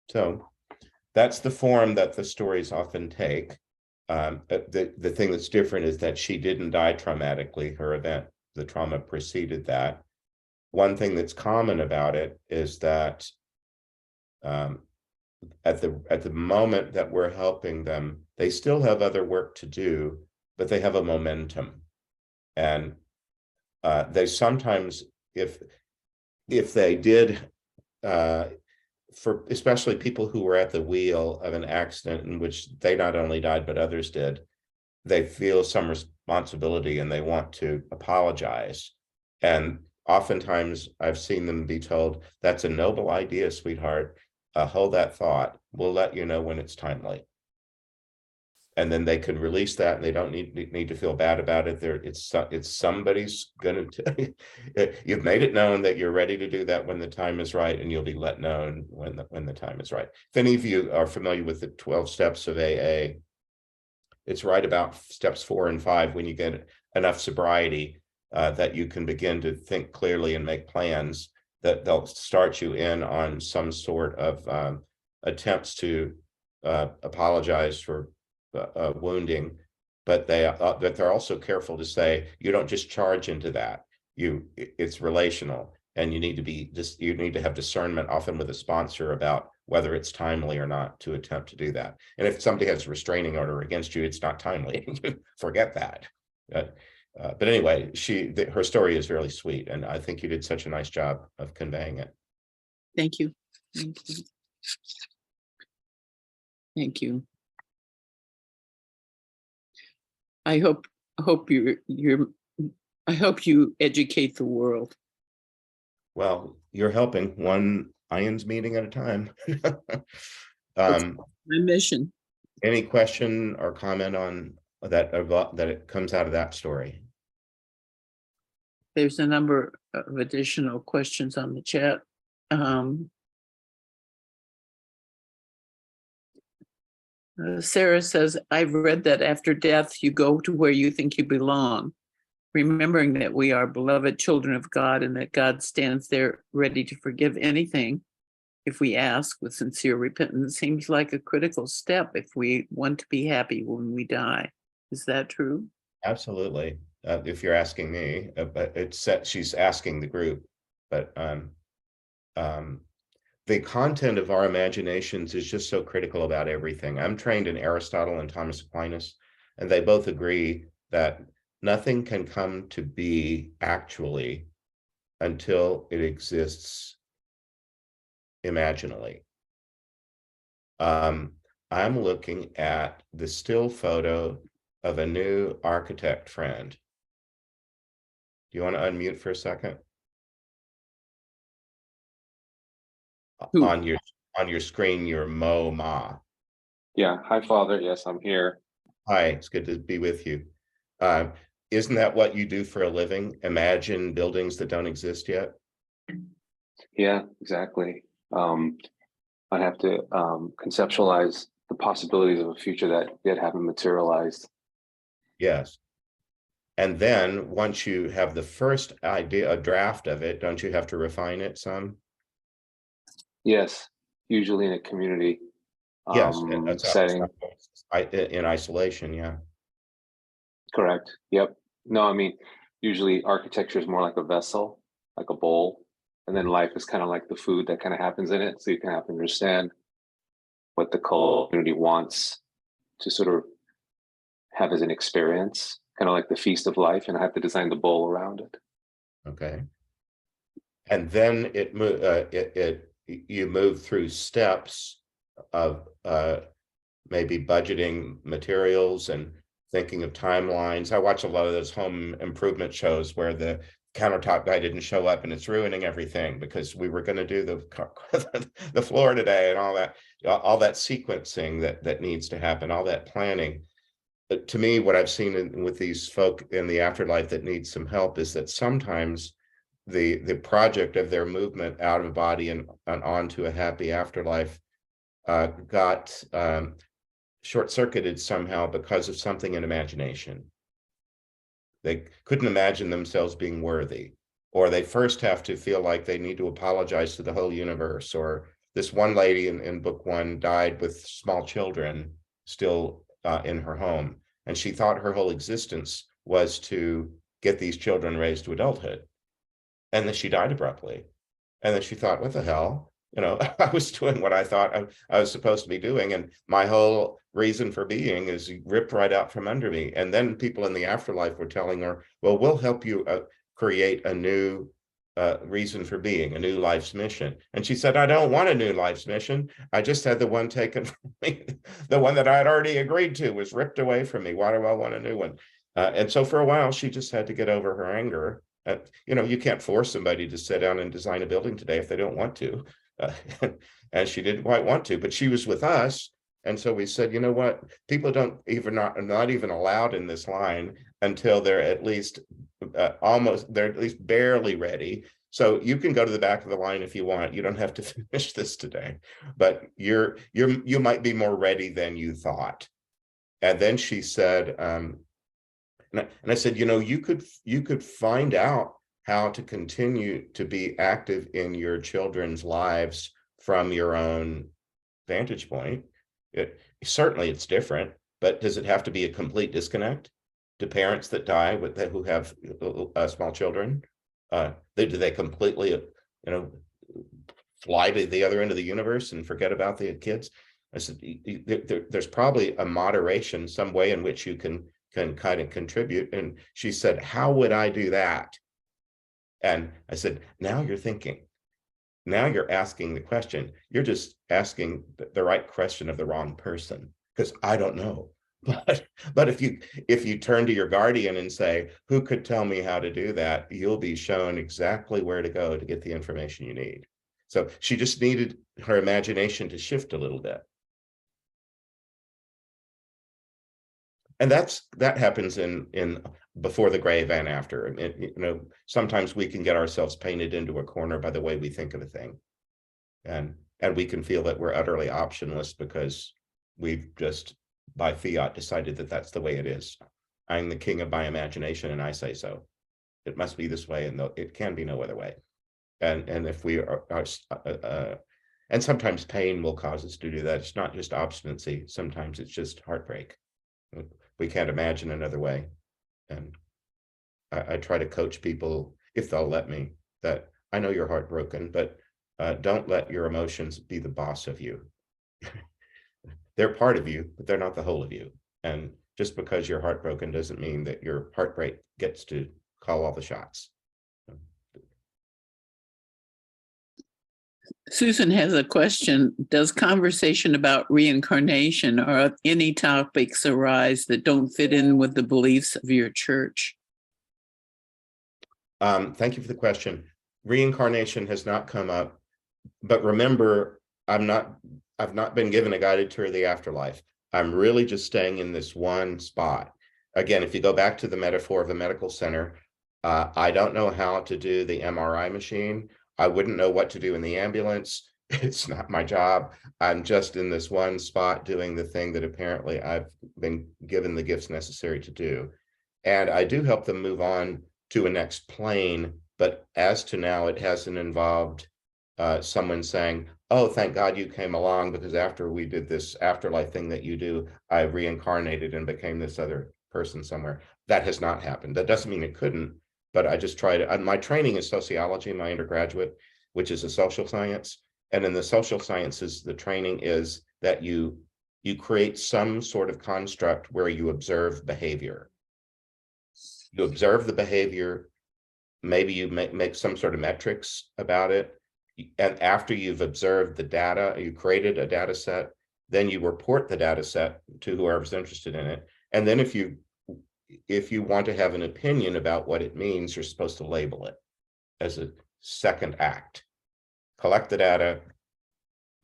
So that's the form that the stories often take. The thing that's different is that she didn't die traumatically. Her event, the trauma preceded that. One thing that's common about it is that at the moment that we're helping them, they still have other work to do, but they have a momentum. And they sometimes, if they did, for especially people who were at the wheel of an accident in which they not only died, but others did, they feel some responsibility and they want to apologize. And oftentimes I've seen them be told, that's a noble idea, sweetheart. Hold that thought. We'll let you know when it's timely. And then they can release that, and they don't need to feel bad about it. It's somebody's going to. You've made it known that you're ready to do that when the time is right, and you'll be let know when the time is right. If any of you are familiar with the 12 steps of AA, it's right about steps 4 and 5 when you get enough sobriety that you can begin to think clearly and make plans that they'll start you in on some sort of attempts to apologize for wounding, but they're also careful to say you don't just charge into that. It's relational, and you need to have discernment, often with a sponsor, about whether it's timely or not to attempt to do that. And if somebody has a restraining order against you, it's not timely. Forget that. But anyway, her story is really sweet, and I think you did such a nice job of conveying it. Thank you. Thank you. Thank you. I hope I hope you educate the world. Well, you're helping one IANDS meeting at a time. That's my mission. Any question or comment on that it comes out of that story? There's a number of additional questions on the chat. Sarah says, I've read that after death, you go to where you think you belong, remembering that we are beloved children of God and that God stands there ready to forgive anything if we ask with sincere repentance. Seems like a critical step if we want to be happy when we die. Is that true? Absolutely. If you're asking me, but she's asking the group, but the content of our imaginations is just so critical about everything. I'm trained in Aristotle and Thomas Aquinas, and they both agree that nothing can come to be actually until it exists imaginally. I'm looking at the still photo of a new architect friend. Do you want to unmute for a second? Who? On your screen, your Mo Ma. Yeah. Hi, Father. Yes, I'm here. Hi, it's good to be with you. Isn't that what you do for a living? Imagine buildings that don't exist yet? Yeah, exactly. I have to conceptualize the possibilities of a future that yet haven't materialized. Yes. And then once you have the first idea, a draft of it, don't you have to refine it some? Yes, usually in a community Yes, setting. in isolation, yeah. Correct. Yep. No, I mean, usually architecture is more like a vessel, like a bowl, and then life is kind of like the food that kind of happens in it. So you can have to understand what the community wants to sort of have as an experience, kind of like the feast of life, and I have to design the bowl around it. Okay. And then you move through steps of maybe budgeting materials and thinking of timelines. I watch a lot of those home improvement shows where the countertop guy didn't show up and it's ruining everything because we were going to do the floor today and all that sequencing that needs to happen, all that planning. But to me, what I've seen with these folk in the afterlife that need some help is that sometimes the project of their movement out of body and onto a happy afterlife got short-circuited somehow because of something in imagination. They couldn't imagine themselves being worthy, or they first have to feel like they need to apologize to the whole universe. Or this one lady in book 1 died with small children still in her home, and she thought her whole existence was to get these children raised to adulthood. And then she died abruptly. And then she thought, what the hell? I was doing what I thought I was supposed to be doing, and my whole reason for being is ripped right out from under me. And then people in the afterlife were telling her, well, we'll help you create a new reason for being, a new life's mission. And she said, I don't want a new life's mission. I just had the one taken from me. The one that I had already agreed to was ripped away from me. Why do I want a new one? And so for a while, she just had to get over her anger. You can't force somebody to sit down and design a building today if they don't want to. And she didn't quite want to, but she was with us. And so we said, you know what? People don't even not even allowed in this line until they're at least they're at least barely ready. So you can go to the back of the line if you want. You don't have to finish this today, but you might be more ready than you thought. And then she said, and I said, you could find out how to continue to be active in your children's lives from your own vantage point. Certainly it's different, but does it have to be a complete disconnect? Do parents that die who have small children, do they completely, fly to the other end of the universe and forget about the kids? I said, there's probably a moderation, some way in which you can kind of contribute. And she said, how would I do that? And I said, now you're thinking. now you're asking the question. You're just asking the right question of the wrong person, because I don't know. But if you turn to your guardian and say, who could tell me how to do that, you'll be shown exactly where to go to get the information you need. So she just needed her imagination to shift a little bit. And that happens in before the grave and after. Sometimes we can get ourselves painted into a corner by the way we think of a thing. And we can feel that we're utterly optionless because we've just by fiat decided that that's the way it is. I'm the king of my imagination and I say so. It must be this way, and it can be no other way. And if we are and sometimes pain will cause us to do that. It's not just obstinacy. Sometimes it's just heartbreak. We can't imagine another way. And I try to coach people, if they'll let me, that I know you're heartbroken, but don't let your emotions be the boss of you. They're part of you, but they're not the whole of you. And just because you're heartbroken doesn't mean that your heartbreak gets to call all the shots. Susan has a question. Does conversation about reincarnation or any topics arise that don't fit in with the beliefs of your church? Thank you for the question. Reincarnation has not come up, but remember, I've not been given a guided tour of the afterlife. I'm really just staying in this one spot. Again, if you go back to the metaphor of a medical center, I don't know how to do the MRI machine. I wouldn't know what to do in the ambulance. It's not my job. I'm just in this one spot doing the thing that apparently I've been given the gifts necessary to do. And I do help them move on to a next plane. But as to now, it hasn't involved someone saying, oh, thank God you came along, because after we did this afterlife thing that you do, I reincarnated and became this other person somewhere. That has not happened. That doesn't mean it couldn't. But I just try to, my training is sociology, my undergraduate, which is a social science. And in the social sciences, the training is that you create some sort of construct where you observe behavior. You observe the behavior, maybe you make some sort of metrics about it. And after you've observed the data, you created a data set, then you report the data set to whoever's interested in it. And then if you want to have an opinion about what it means, you're supposed to label it as a second act. Collect the data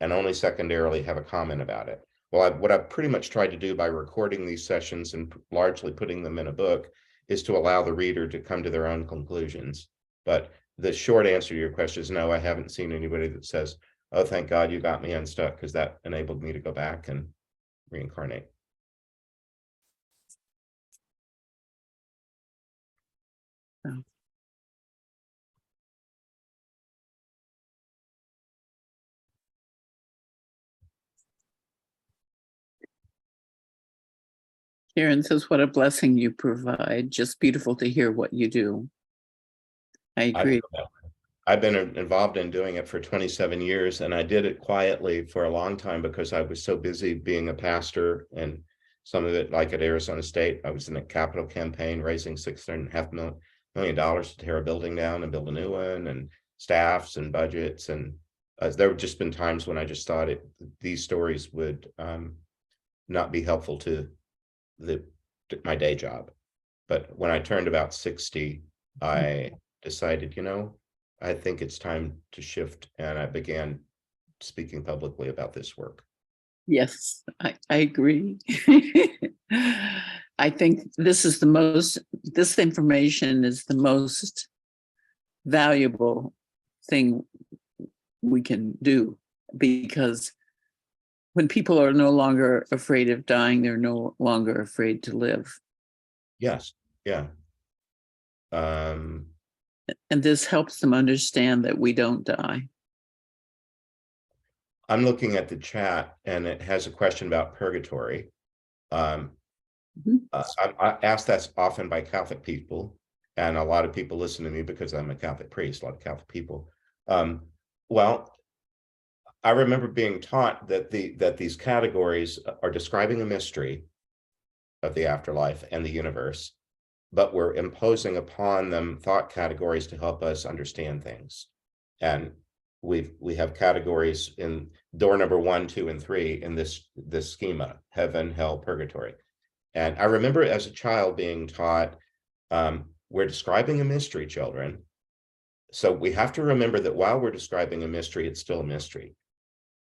and only secondarily have a comment about it. Well, what I've pretty much tried to do by recording these sessions and largely putting them in a book is to allow the reader to come to their own conclusions. But the short answer to your question is no, I haven't seen anybody that says, oh, thank God you got me unstuck, because that enabled me to go back and reincarnate. Karen says, what a blessing you provide. Just beautiful to hear what you do. I agree. I've been involved in doing it for 27 years, and I did it quietly for a long time because I was so busy being a pastor, and some of it, like at Arizona State, I was in a capital campaign raising $6.5 million to tear a building down and build a new one, and staffs and budgets. And there have just been times when I just thought these stories would not be helpful to my day job. But when I turned about 60, I decided, I think it's time to shift, and I began speaking publicly about this work. Yes, I agree. I think this information is the most valuable thing we can do, because when people are no longer afraid of dying, they're no longer afraid to live. Yes, yeah. And this helps them understand that we don't die. I'm looking at the chat, and it has a question about purgatory. I ask that often by Catholic people, and a lot of people listen to me because I'm a Catholic priest, a lot of Catholic people. Well, I remember being taught that these categories are describing a mystery of the afterlife and the universe, but we're imposing upon them thought categories to help us understand things. And we have categories in door number 1, 2, and 3 in this schema: heaven, hell, purgatory. And I remember as a child being taught, we're describing a mystery, children. So we have to remember that while we're describing a mystery, it's still a mystery.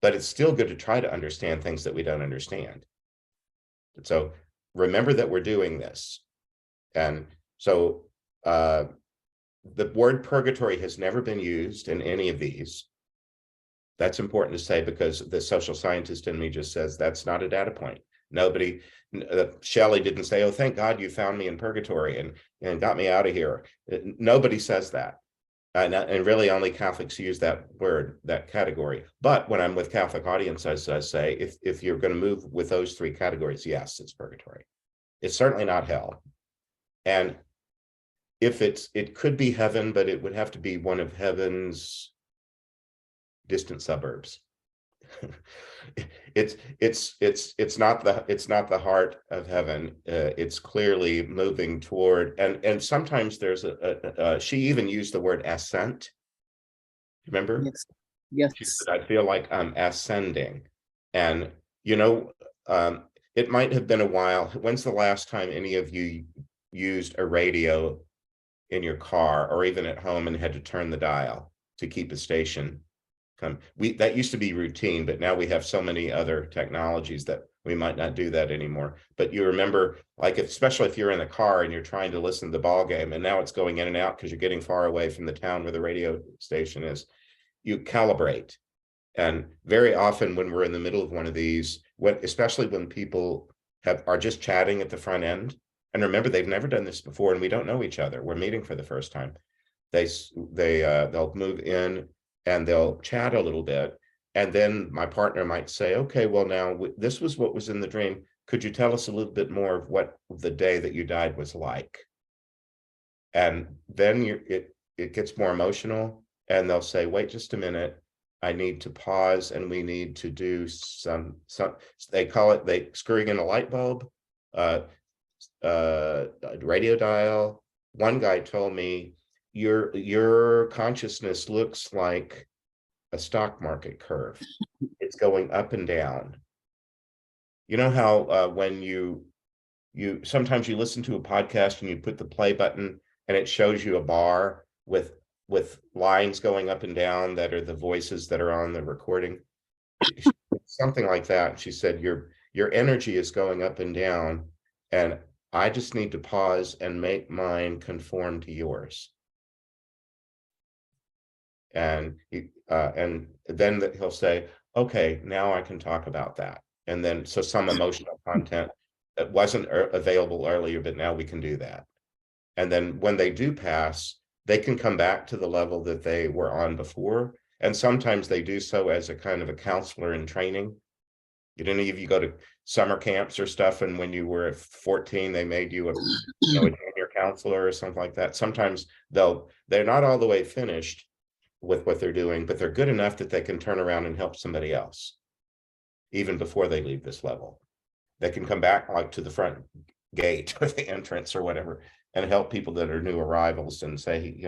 But it's still good to try to understand things that we don't understand. So remember that we're doing this. And so the word purgatory has never been used in any of these. That's important to say, because the social scientist in me just says that's not a data point. Nobody, Shelley didn't say, oh, thank God you found me in purgatory and got me out of here. Nobody says that. And really only Catholics use that word, that category. But when I'm with Catholic audiences, I say, if you're going to move with those 3 categories, yes, it's purgatory. It's certainly not hell. And if it could be heaven, but it would have to be one of heaven's distant suburbs. It's not the heart of heaven. It's clearly moving toward, and sometimes there's she even used the word ascent. Remember? Yes. Yes. She said, I feel like I'm ascending. And it might have been a while. When's the last time any of you used a radio in your car or even at home and had to turn the dial to keep a station? That used to be routine, but now we have so many other technologies that we might not do that anymore. But you remember, like, especially if you're in the car and you're trying to listen to the ball game, and now it's going in and out because you're getting far away from the town where the radio station is, you calibrate. And very often when we're in the middle of one of these, especially when people are just chatting at the front end, and remember, they've never done this before, and we don't know each other. We're meeting for the first time. They'll move in and they'll chat a little bit. And then my partner might say, okay, well, now this was what was in the dream. Could you tell us a little bit more of what the day that you died was like? And then it gets more emotional, and they'll say, wait just a minute, I need to pause, and we need to do some they call it, screwing in a light bulb, radio dial. One guy told me, your consciousness looks like a stock market curve. It's going up and down. You know how when you sometimes you listen to a podcast and you put the play button and it shows you a bar with lines going up and down that are the voices that are on the recording? Something like that. She said, your energy is going up and down, and I just need to pause and make mine conform to yours. And then he'll say, okay, now I can talk about that. And then, so some emotional content that wasn't available earlier, but now we can do that. And then when they do pass, they can come back to the level that they were on before. And sometimes they do so as a kind of a counselor in training. You know, if you go to summer camps or stuff, and when you were 14, they made you a junior counselor or something like that. Sometimes they're not all the way finished with what they're doing, but they're good enough that they can turn around and help somebody else, even before they leave this level. They can come back, like, to the front gate or the entrance or whatever, and help people that are new arrivals and say,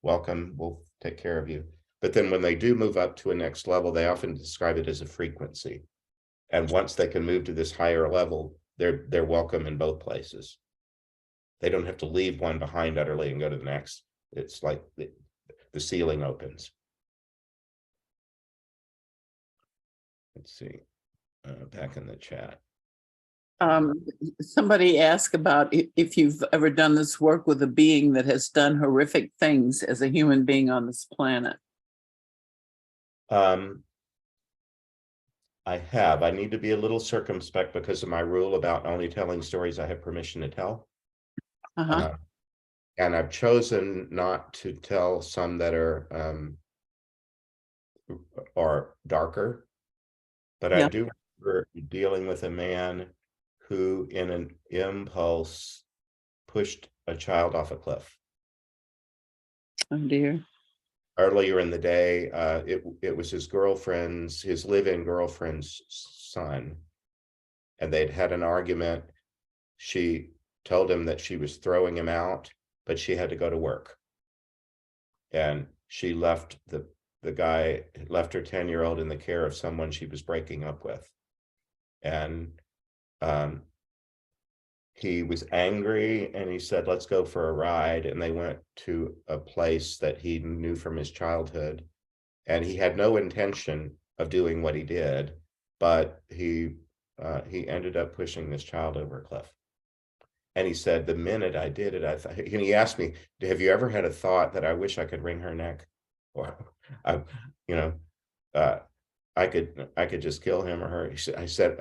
welcome, we'll take care of you. But then when they do move up to a next level, they often describe it as a frequency. And once they can move to this higher level, they're welcome in both places. They don't have to leave one behind utterly and go to the next. It's like the ceiling opens. Let's see, back in the chat. Somebody asked about if you've ever done this work with a being that has done horrific things as a human being on this planet. I have. I need to be a little circumspect because of my rule about only telling stories I have permission to tell. And I've chosen not to tell some that are darker. But I do remember dealing with a man who, in an impulse, pushed a child off a cliff. Oh dear. Earlier in the day, it was his live-in girlfriend's son, and they'd had an argument. She told him that she was throwing him out, but she had to go to work. And she left the guy left her 10-year-old in the care of someone she was breaking up with. And he was angry, and he said, let's go for a ride. And they went to a place that he knew from his childhood. And he had no intention of doing what he did, but he ended up pushing this child over a cliff. And he said, the minute I did it, I thought, and he asked me, have you ever had a thought that I wish I could wring her neck? Or I could just kill him or her. He said,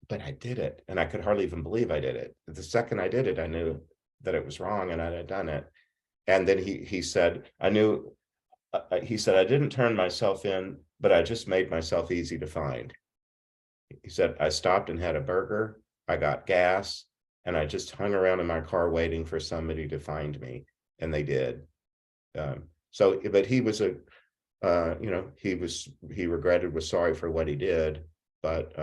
but I did it. And I could hardly even believe I did it. The second I did it, I knew that it was wrong and I had done it. And then he said, I didn't turn myself in, but I just made myself easy to find. He said, I stopped and had a burger, I got gas, and I just hung around in my car waiting for somebody to find me. And they did. But he was he regretted, was sorry for what he did, but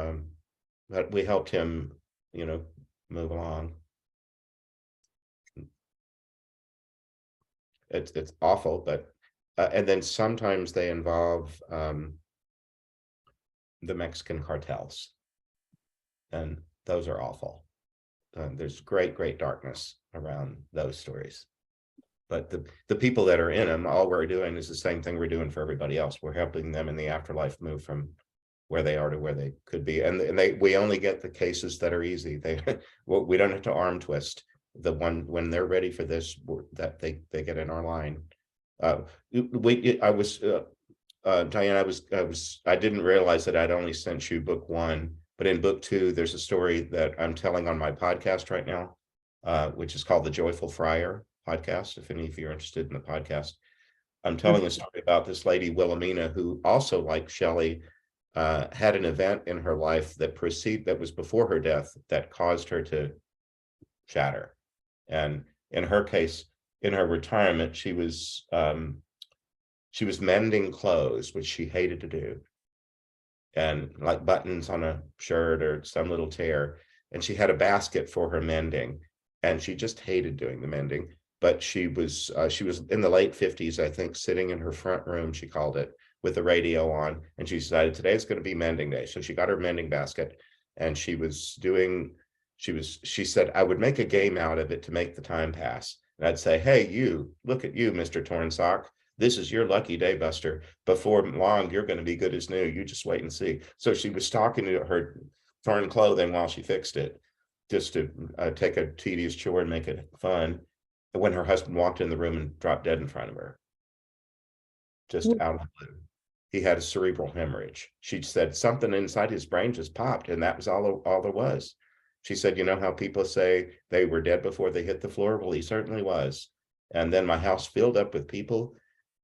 we helped him, move along. It's awful, but and then sometimes they involve the Mexican cartels, and those are awful. There's great darkness around those stories, but the people that are in them, all we're doing is the same thing we're doing for everybody else. We're helping them in the afterlife move from where they are to where they could be, and we only get the cases that are easy. We don't have to arm twist the one when they're ready for this, that they get in our line. Diane, I didn't realize that I'd only sent you book 1, but in book 2, there's a story that I'm telling on my podcast right now, which is called the Joyful Friar podcast. If any of you are interested in the podcast, I'm telling a story about this lady, Wilhelmina, who also, like Shelley, had an event in her life that was before her death that caused her to shatter. And in her case, in her retirement, she was mending clothes, which she hated to do, and like buttons on a shirt or some little tear. And she had a basket for her mending, and she just hated doing the mending. But she was in the late 50s, I think, sitting in her front room, she called it, with the radio on, and she decided today's going to be mending day. So she got her mending basket, and she said, I would make a game out of it to make the time pass. And I'd say, hey, look at you, Mr. Torn Sock. This is your lucky day, Buster. Before long, you're going to be good as new. You just wait and see. So she was talking to her torn clothing while she fixed it, just to take a tedious chore and make it fun. And when her husband walked in the room and dropped dead in front of her, just out of the blue. He had a cerebral hemorrhage. She said something inside his brain just popped, and that was all there was. She said, you know how people say they were dead before they hit the floor? Well, he certainly was. And then my house filled up with people,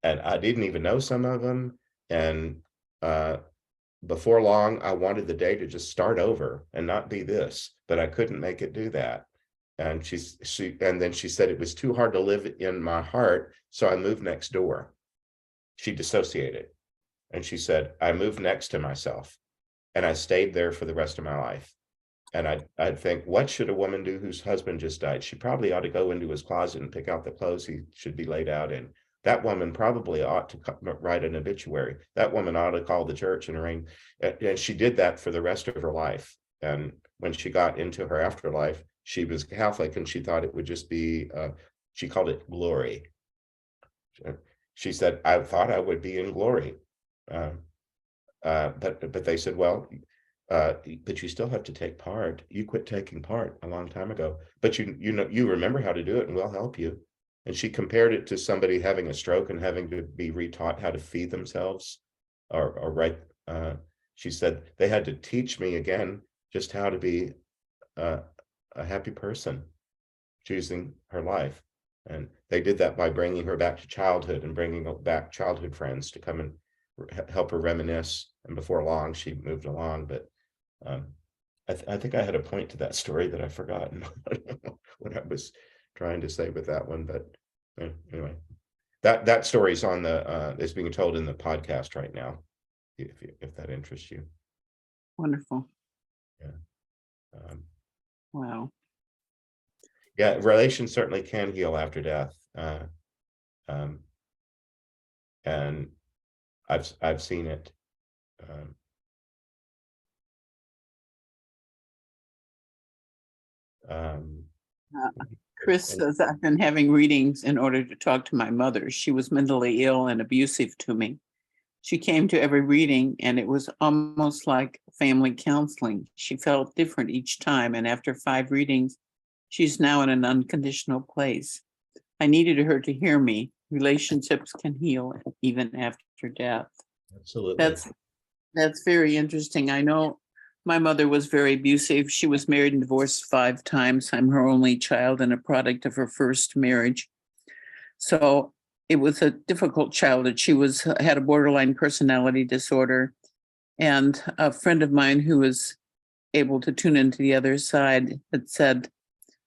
and I didn't even know some of them. And before long, I wanted the day to just start over and not be this, but I couldn't make it do that. And then she said it was too hard to live in my heart, so I moved next door. She dissociated. And she said, I moved next to myself, and I stayed there for the rest of my life. And I'd think, what should a woman do whose husband just died? She probably ought to go into his closet and pick out the clothes he should be laid out in. That woman probably ought to write an obituary. That woman ought to call the church and arrange. And she did that for the rest of her life. And when she got into her afterlife, she was Catholic, and she thought it would just be, she called it glory. She said, I thought I would be in glory. But they said, well, but you still have to take part. You quit taking part a long time ago, but you remember how to do it, and we'll help you. And she compared it to somebody having a stroke and having to be retaught how to feed themselves, or write. She said they had to teach me again just how to be a happy person, choosing her life. And they did that by bringing her back to childhood and bringing back childhood friends to come and help her reminisce. And before long, she moved along. But I think I had a point to that story that I've forgotten what I was trying to say with that one. But anyway, that story's on is being told in the podcast right now, if that interests you. Wonderful. Yeah. Wow. Yeah, relations certainly can heal after death. and I've seen it. Chris says I've been having readings in order to talk to my mother. She was mentally ill and abusive to me. She came to every reading and it was almost like family counseling. She felt different each time, and after 5 readings, she's now in an unconditional place. I needed her to hear me. Relationships can heal even after death. Absolutely. That's very interesting. I know my mother was very abusive. She was married and divorced 5 times. I'm her only child and a product of her first marriage. So it was a difficult childhood. She had a borderline personality disorder. And a friend of mine who was able to tune into the other side had said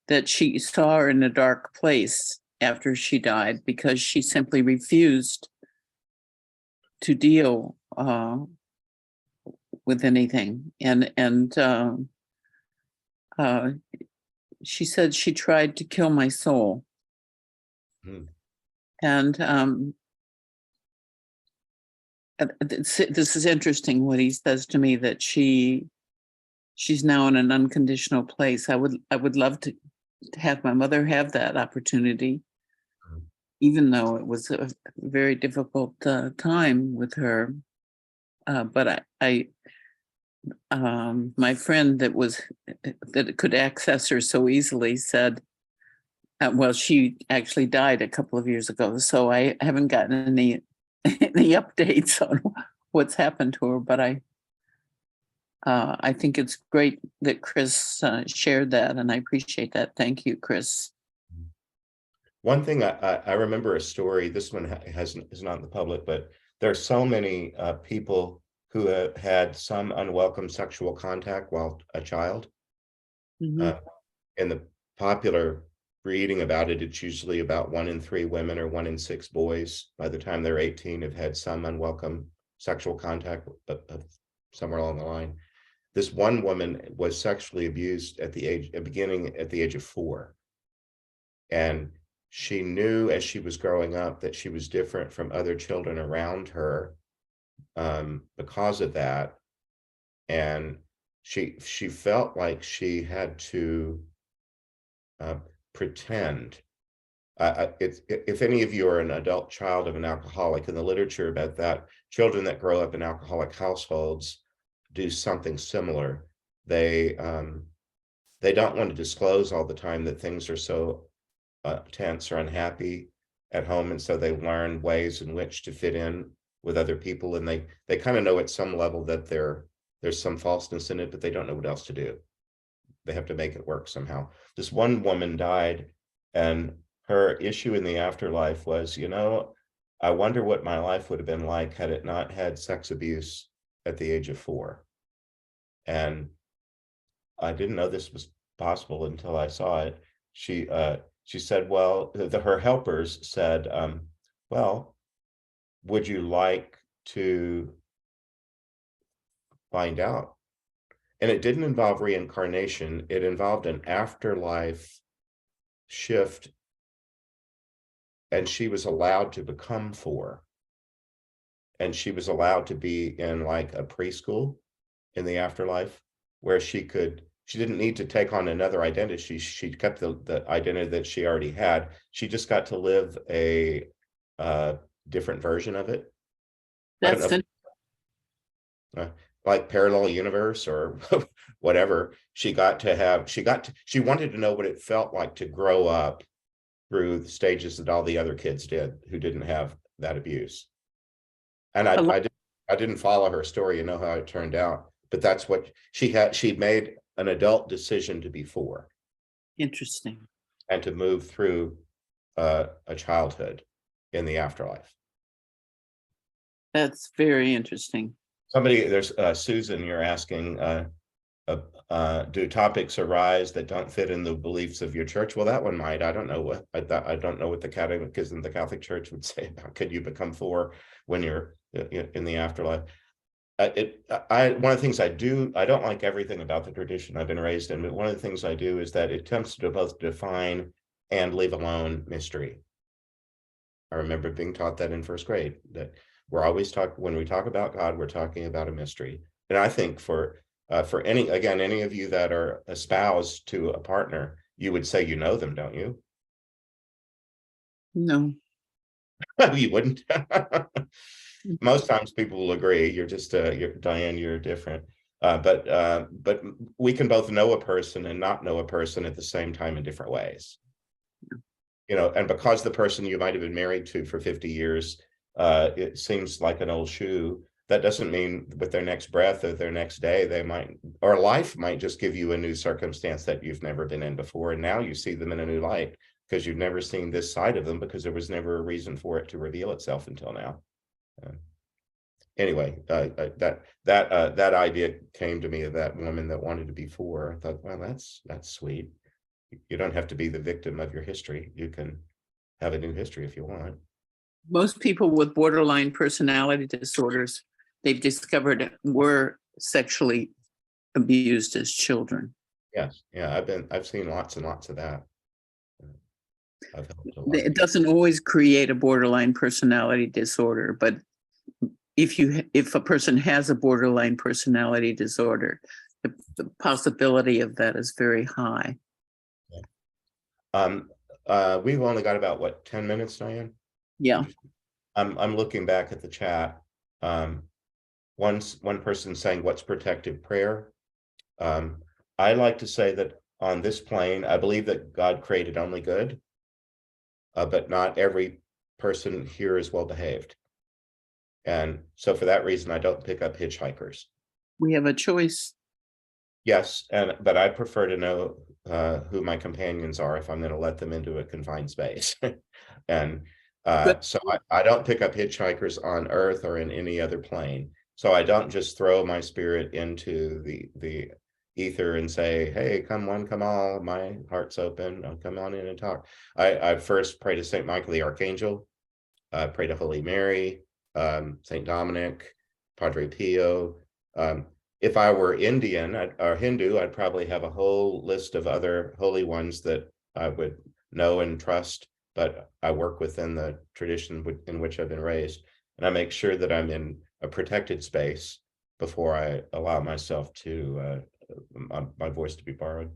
that she saw her in a dark place after she died because she simply refused to deal with anything. And she said she tried to kill my soul. Hmm. And this is interesting what he says to me, that she's now in an unconditional place. I would love to have my mother have that opportunity, even though it was a very difficult time with her. But my friend that could access her so easily said, well, she actually died a couple of years ago, so I haven't gotten any updates on what's happened to her. But I think it's great that Chris shared that, and I appreciate that. Thank you, Chris. One thing I remember a story. This one is not in the public, but there are so many people who have had some unwelcome sexual contact while a child. Mhm. In the popular reading about it, it's usually about 1 in 3 women or 1 in 6 boys by the time they're 18 have had some unwelcome sexual contact somewhere along the line. This one woman was sexually abused at the age of 4. And she knew as she was growing up that she was different from other children around her because of that. And she felt like she had to pretend. If any of you are an adult child of an alcoholic, in the literature about that, children that grow up in alcoholic households do something similar. They don't want to disclose all the time that things are so tense or unhappy at home, and so they learn ways in which to fit in with other people, and they kind of know at some level that there's some falseness in it, but they don't know what else to do. They have to make it work somehow. This one woman died, and her issue in the afterlife was, I wonder what my life would have been like had it not had sex abuse at the age of 4. And I didn't know this was possible until I saw it. She said, well, her helpers said, well, would you like to find out? And it didn't involve reincarnation. It involved an afterlife shift. And she was allowed to become 4. And she was allowed to be in like a preschool in the afterlife where she didn't need to take on another identity. She kept the identity that she already had. She just got to live a different version of it. That's Like parallel universe or whatever. She wanted to know what it felt like to grow up through the stages that all the other kids did who didn't have that abuse. And I didn't follow her story, how it turned out, but that's what she had. She made an adult decision to be 4. interesting. And to move through a childhood in the afterlife. That's very interesting. There's Susan, you're asking, do topics arise that don't fit in the beliefs of your church? Well, that one might. I don't know what the Catechism of the Catholic Church would say about could you become 4 when you're in the afterlife. One of the things I don't like everything about the tradition I've been raised in, but one of the things I do is that it attempts to both define and leave alone mystery. I remember being taught that in first grade, that we're always when we talk about God, we're talking about a mystery. And I think for any of you that are espoused to a partner, you would say you know them, don't you? No. You wouldn't. Most times people will agree. You're just Diane, you're different. But we can both know a person and not know a person at the same time in different ways. You know, and because the person you might have been married to for 50 years, it seems like an old shoe. That doesn't mean with their next breath or their next day, they might, or life might just give you a new circumstance that you've never been in before. And now you see them in a new light because you've never seen this side of them because there was never a reason for it to reveal itself until now. Anyway, that idea came to me of that woman that wanted to be 4. I thought, well, that's sweet. You don't have to be the victim of your history. You can have a new history if you want. Most people with borderline personality disorders, they've discovered, were sexually abused as children. Yes, yeah, I've seen lots and lots of that. I've helped a lot. It doesn't always create a borderline personality disorder, but if a person has a borderline personality disorder, the possibility of that is very high. We've only got about what, 10 minutes, Diane? Yeah. I'm looking back at the chat. One person saying, what's protective prayer? I like to say that on this plane, I believe that God created only good, but not every person here is well behaved. And so for that reason, I don't pick up hitchhikers. We have a choice. Yes, but I prefer to know who my companions are if I'm going to let them into a confined space. And so I don't pick up hitchhikers on Earth or in any other plane. So I don't just throw my spirit into the ether and say, hey, come one, come all, my heart's open, I'll come on in and talk. I first pray to St. Michael the Archangel, pray to Holy Mary, St. Dominic, Padre Pio. If I were Indian or Hindu, I'd probably have a whole list of other holy ones that I would know and trust, but I work within the tradition in which I've been raised. And I make sure that I'm in a protected space before I allow myself to, my voice to be borrowed.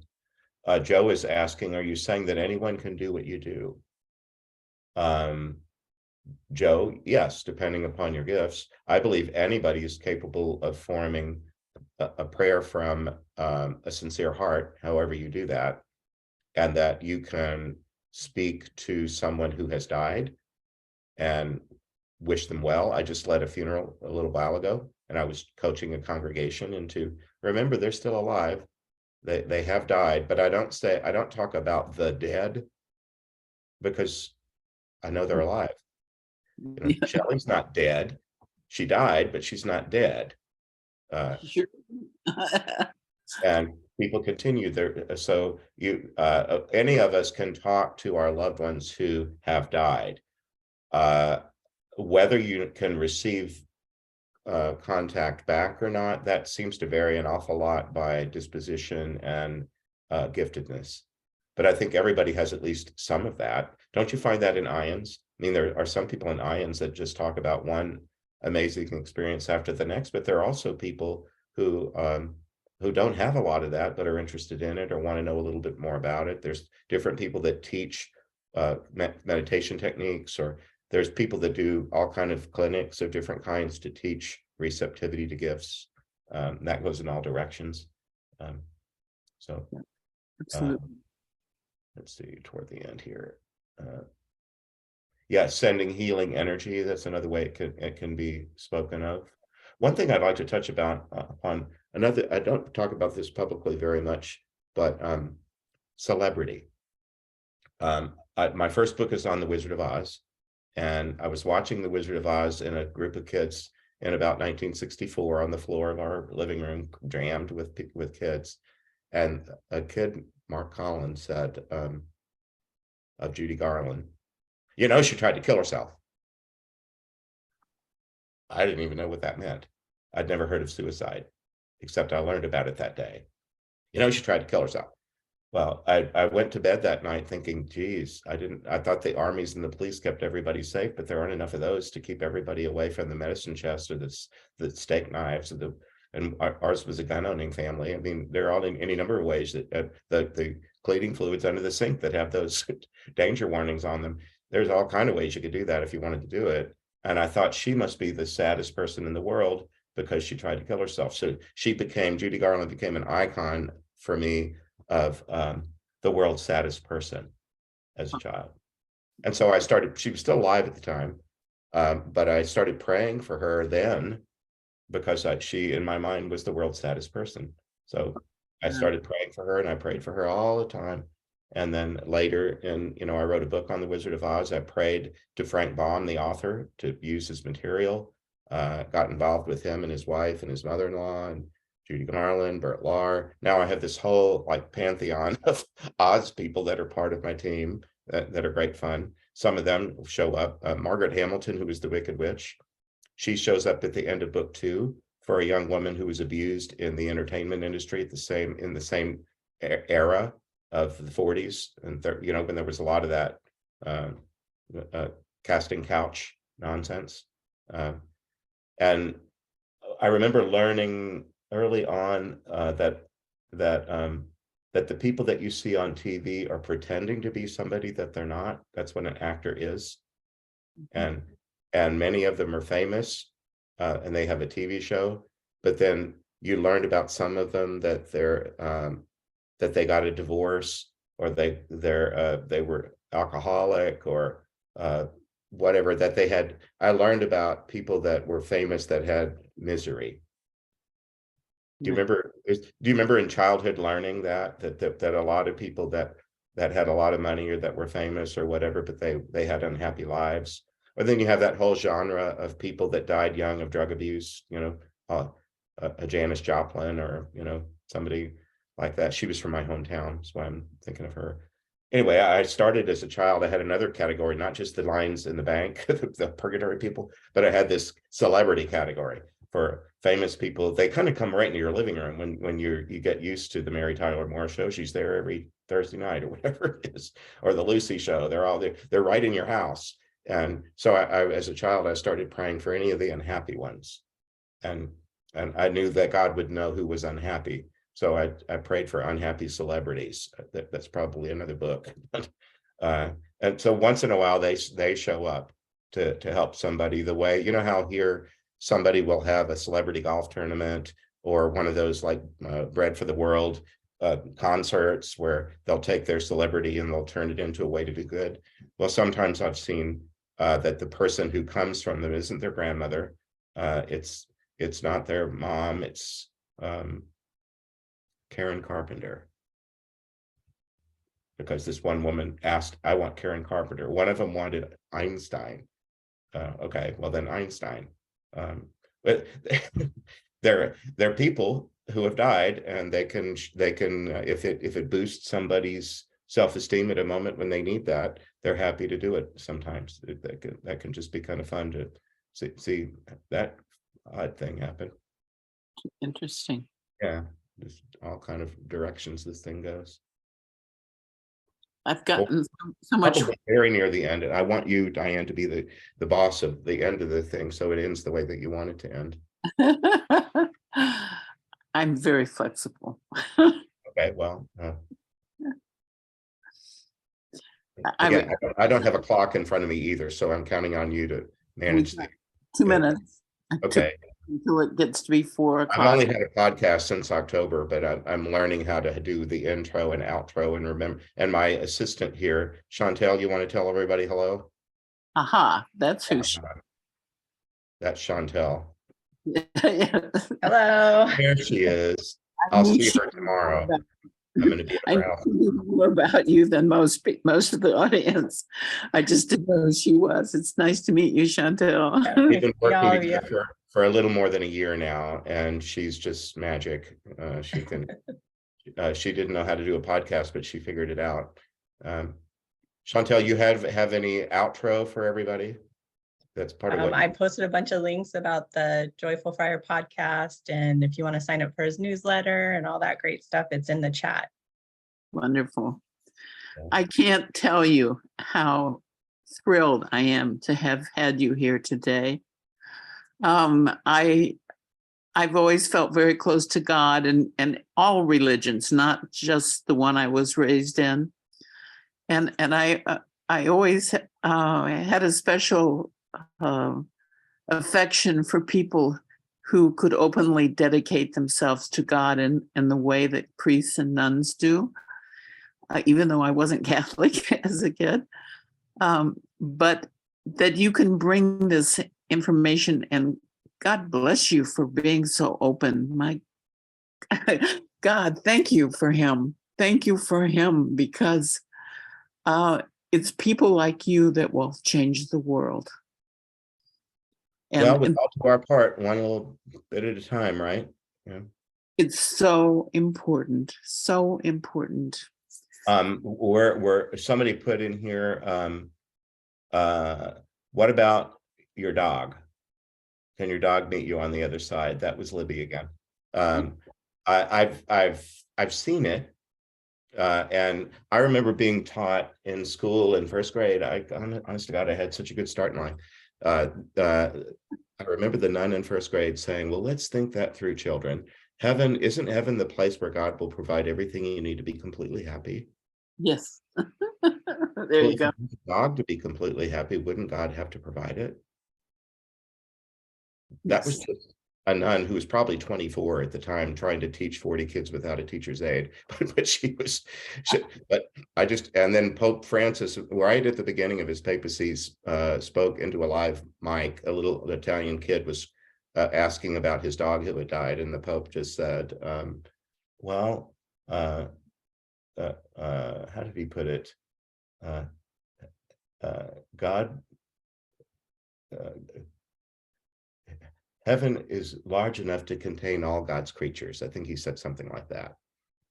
Joe is asking, are you saying that anyone can do what you do? Joe, yes, depending upon your gifts. I believe anybody is capable of forming a prayer from a sincere heart, however you do that, and that you can speak to someone who has died and wish them well. I just led a funeral a little while ago, and I was coaching a congregation into, remember, they're still alive. They have died, but I don't talk about the dead because I know they're alive. You know, Yeah. Shelley's not dead. She died, but she's not dead. Sure. And people continue there. So any of us can talk to our loved ones who have died. Whether you can receive contact back or not, that seems to vary an awful lot by disposition and giftedness. But I think everybody has at least some of that. Don't you find that in IANDS? I mean, there are some people in IANDS that just talk about one amazing experience after the next, but there are also people who don't have a lot of that, but are interested in it or want to know a little bit more about it. There's different people that teach meditation techniques, or there's people that do all kind of clinics of different kinds to teach receptivity to gifts. That goes in all directions. Absolutely. Let's see, toward the end here. Yeah, sending healing energy. That's another way it can be spoken of. One thing I'd like to touch upon another, I don't talk about this publicly very much, but celebrity. My first book is on The Wizard of Oz, and I was watching The Wizard of Oz in a group of kids in about 1964 on the floor of our living room, jammed with kids. And a kid, Mark Collins, said of Judy Garland, you know, she tried to kill herself. I didn't even know what that meant. I'd never heard of suicide, except I learned about it that day. You know, she tried to kill herself. Well, I went to bed that night thinking, geez, I thought the armies and the police kept everybody safe, but there aren't enough of those to keep everybody away from the medicine chest or the steak knives and ours was a gun owning family. I mean, there are all in any number of ways that the cleaning fluids under the sink that have those danger warnings on them. There's all kind of ways you could do that if you wanted to do it. And I thought she must be the saddest person in the world because she tried to kill herself. So Judy Garland became an icon for me of the world's saddest person as a child. And so she was still alive at the time, but I started praying for her then because she, in my mind, was the world's saddest person. So I started praying for her and I prayed for her all the time. And then later I wrote a book on the Wizard of Oz. I prayed to Frank Baum, the author, to use his material, got involved with him and his wife and his mother-in-law and Judy Garland, Bert Lahr. Now I have this whole pantheon of Oz people that are part of my team that are great fun. Some of them show up. Margaret Hamilton, who was the Wicked Witch, she shows up at the end of book 2 for a young woman who was abused in the entertainment industry in the same era of the 40s and when there was a lot of that casting couch nonsense. And I remember learning early on that the people that you see on TV are pretending to be somebody that they're not. That's what an actor is. And many of them are famous and they have a TV show, but then you learned about some of them that that they got a divorce or they were alcoholic or whatever that they had. I learned about people that were famous that had misery. Do you remember in childhood learning that a lot of people that had a lot of money or that were famous or whatever, but they had unhappy lives? Or then you have that whole genre of people that died young of drug abuse, a Janis Joplin or, somebody like that. She was from my hometown, so I'm thinking of her. Anyway, I started as a child. I had another category, not just the lines in the bank, the purgatory people, but I had this celebrity category for famous people. They kind of come right into your living room when you get used to the Mary Tyler Moore show. She's there every Thursday night or whatever it is, or the Lucy show. They're all there. They're right in your house. And so I as a child, I started praying for any of the unhappy ones. And I knew that God would know who was unhappy. So I prayed for unhappy celebrities. That's probably another book. And so once in a while, they show up to help somebody the way, how here somebody will have a celebrity golf tournament or one of those like Bread for the World concerts where they'll take their celebrity and they'll turn it into a way to do good. Well, sometimes I've seen that the person who comes from them isn't their grandmother. It's not their mom. It's Karen Carpenter. Because this one woman asked, I want Karen Carpenter. One of them wanted Einstein. Okay, well then Einstein. But they're people who have died, and they can if it boosts somebody's self-esteem at a moment when they need that, they're happy to do it. Sometimes that can just be kind of fun to see that odd thing happen. Interesting. Yeah, just all kind of directions this thing goes. I've gotten so much very near the end, and I want you, Diane, to be the boss of the end of the thing, so it ends the way that you want it to end. I'm very flexible. Okay, well, again, I don't have a clock in front of me either, so I'm counting on you to manage the 2 minutes. Okay. Until it gets to be 4 o'clock. I've only had a podcast since October, but I'm learning how to do the intro and outro and remember. And my assistant here, Chantel, you want to tell everybody hello? Aha, that's who. That's Chantel. Hello. There she is. I'll see her tomorrow. I'm going to be at her house. I know more about you than most of the audience. I just didn't know who she was. It's nice to meet you, Chantel. We've been working together for a little more than a year now, and she's just magic. She can. She didn't know how to do a podcast, but she figured it out. Chantel, you have any outro for everybody? That's part of what I posted a bunch of links about the Joyful Friar podcast, and if you want to sign up for his newsletter and all that great stuff, it's in the chat. Wonderful. Yeah. I can't tell you how thrilled I am to have had you here today. I've always felt very close to God and all religions, not just the one I was raised in. And I always had a special affection for people who could openly dedicate themselves to God in the way that priests and nuns do, even though I wasn't Catholic as a kid. But that you can bring this information, and God bless you for being so open. My God, thank you for him. Thank you for him, because it's people like you that will change the world. Well, we all do our part, one little bit at a time, right? Yeah. It's so important, so important. Where somebody put in here, what about your dog? Can your dog meet you on the other side? That was Libby again. I've seen it, and I remember being taught in school in first grade. Honest to God, I had such a good start in life. I remember the nun in first grade saying, "Well, let's think that through, children. Isn't heaven the place where God will provide everything you need to be completely happy?" Yes. There you go. If you want a dog to be completely happy, wouldn't God have to provide it? That was Yes. just a nun who was probably 24 at the time, trying to teach 40 kids without a teacher's aid. But and then Pope Francis, right at the beginning of his papacy, spoke into a live mic. A little Italian kid was asking about his dog who had died, and the Pope just said, well, how did he put it? God, heaven is large enough to contain all God's creatures. I think he said something like that.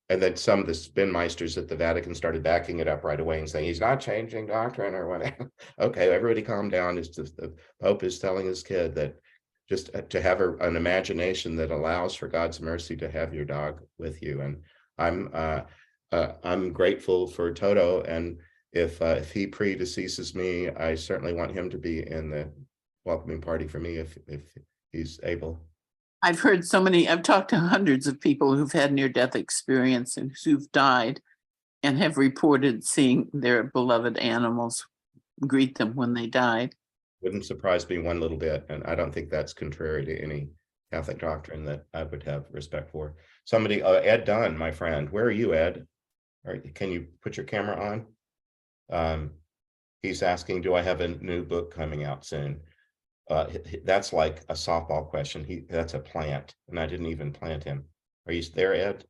And then some of the spinmeisters at the Vatican started backing it up right away and saying, he's not changing doctrine or whatever. Okay, everybody calm down. It's just the Pope is telling his kid that just to have an imagination that allows for God's mercy to have your dog with you. And I'm grateful for Toto. And if he predeceases me, I certainly want him to be in the welcoming party for me if he's able. I've talked to hundreds of people who've had near-death experience and who've died and have reported seeing their beloved animals greet them when they died. Wouldn't surprise me one little bit, and I don't think that's contrary to any Catholic doctrine that I would have respect for. Somebody, Ed Dunn, my friend, where are you, Ed? Can you put your camera on? He's asking, do I have a new book coming out soon? That's like a softball question. That's a plant, and I didn't even plant him. Are you there, Ed?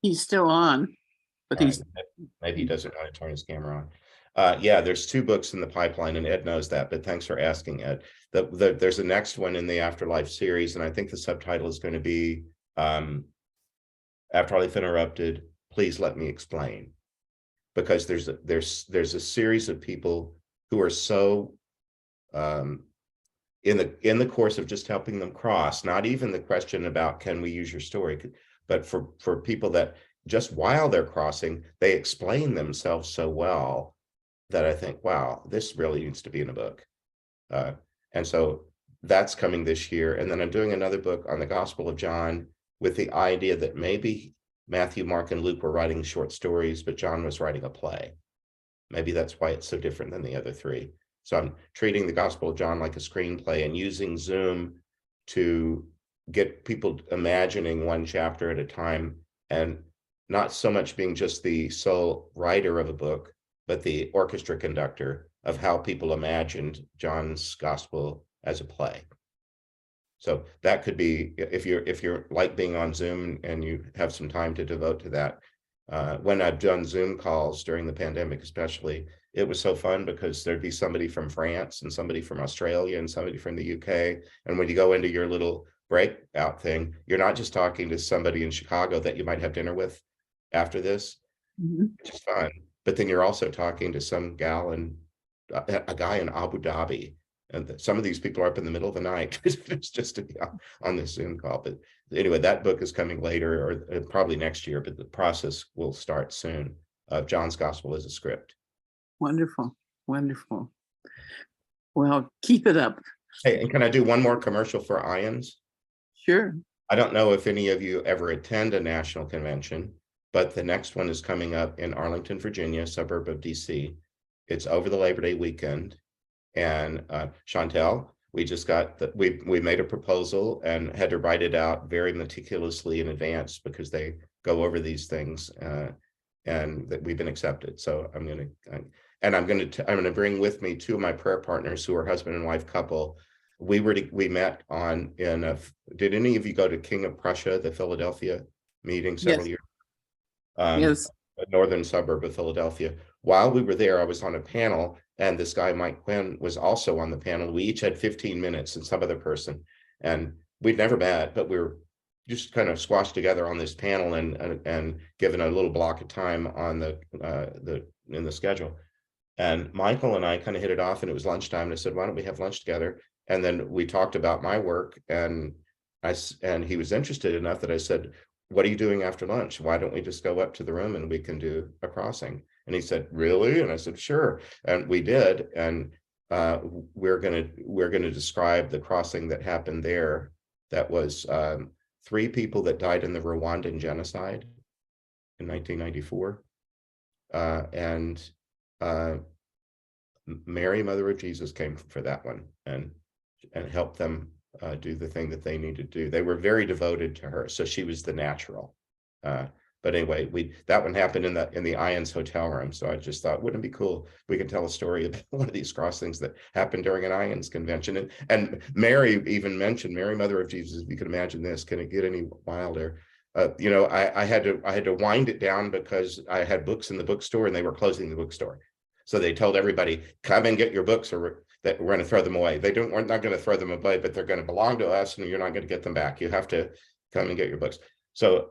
He's still on, but Right. Maybe he doesn't want to turn his camera on. Yeah, there's 2 books in the pipeline, and Ed knows that, but thanks for asking, Ed. There's a next one in the Afterlife series, and I think the subtitle is going to be Afterlife Interrupted, Please Let Me Explain. Because there's a series of people who are so in the course of just helping them cross, not even the question about can we use your story, but for people that just while they're crossing, they explain themselves so well that I think, wow, this really needs to be in a book. And so that's coming this year. And then I'm doing another book on the Gospel of John with the idea that maybe Matthew, Mark, and Luke were writing short stories, but John was writing a play. Maybe that's why it's so different than the other 3. So I'm treating the Gospel of John like a screenplay and using Zoom to get people imagining one chapter at a time, and not so much being just the sole writer of a book, but the orchestra conductor of how people imagined John's Gospel as a play. So that could be, if you're like being on Zoom and you have some time to devote to that. When I've done Zoom calls during the pandemic, especially, it was so fun because there'd be somebody from France and somebody from Australia and somebody from the UK. And when you go into your little breakout thing, you're not just talking to somebody in Chicago that you might have dinner with after this, which is fun. But then you're also talking to some gal and a guy in Abu Dhabi And some of these people are up in the middle of the night it's just to be on this Zoom call. But anyway, that book is coming later, or probably next year, but the process will start soon. John's Gospel as a Script. Wonderful, wonderful. Well, keep it up. Hey, and can I do one more commercial for IANDS? Sure. I don't know if any of you ever attend a national convention, but the next one is coming up in Arlington, Virginia, a suburb of DC. It's over the Labor Day weekend. And Chantel, we just got that we made a proposal and had to write it out very meticulously in advance because they go over these things, and that we've been accepted. So I'm going to bring with me two of my prayer partners who are husband and wife couple. We met did any of you go to King of Prussia, the Philadelphia meeting several years? Yes. A northern suburb of Philadelphia. While we were there, I was on a panel, and this guy, Mike Quinn, was also on the panel. We each had 15 minutes and some other person, and we'd never met, but we were just kind of squashed together on this panel and given a little block of time on in the schedule. And Michael and I kind of hit it off, and it was lunchtime. And I said, why don't we have lunch together? And then we talked about my work, and he was interested enough that I said, what are you doing after lunch? Why don't we just go up to the room and we can do a crossing? And he said, really? And I said, sure. And we did. And we're gonna describe the crossing that happened there. That was 3 people that died in the Rwandan genocide in 1994. And Mary, Mother of Jesus, came for that one and helped them do the thing that they needed to do. They were very devoted to her, so she was the natural. But anyway, that one happened in the IANDS hotel room. So I just thought, wouldn't it be cool? We can tell a story about one of these crossings that happened during an IANDS convention. And Mary even mentioned, Mary, Mother of Jesus. If you can imagine this, can it get any wilder? I had to wind it down because I had books in the bookstore and they were closing the bookstore. So they told everybody, come and get your books, or that we're going to throw them away. We're not going to throw them away, but they're going to belong to us, and you're not going to get them back. You have to come and get your books. So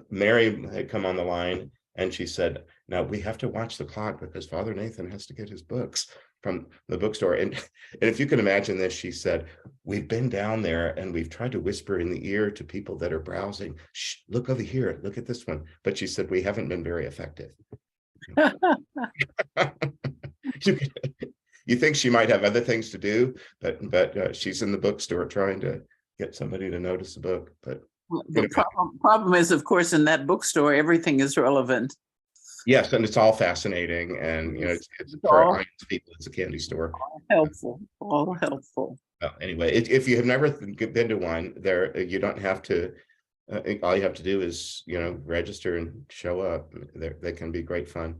Mary had come on the line, and she said, now we have to watch the clock because Father Nathan has to get his books from the bookstore. And if you can imagine this, she said, we've been down there and we've tried to whisper in the ear to people that are browsing, shh, look over here, look at this one. But she said, we haven't been very effective. You think she might have other things to do, but she's in the bookstore trying to get somebody to notice the book. But the problem is, of course, in that bookstore, everything is relevant. Yes, and it's all fascinating, and it's for IANDS people, it's a candy store. All helpful. Well, anyway, if you have never been to one, you don't have to. All you have to do is register and show up. They can be great fun.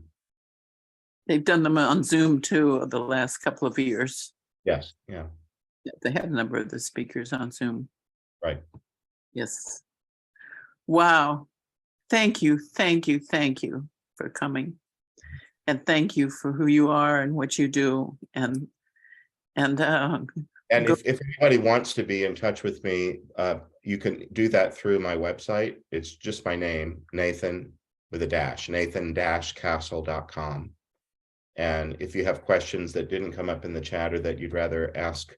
They've done them on Zoom too the last couple of years. Yes, yeah. They had a number of the speakers on Zoom. Right. Yes. Wow. Thank you for coming. And thank you for who you are and what you do. And if anybody wants to be in touch with me, you can do that through my website. It's just my name, Nathan with a dash, nathan-castle.com. And if you have questions that didn't come up in the chat or that you'd rather ask,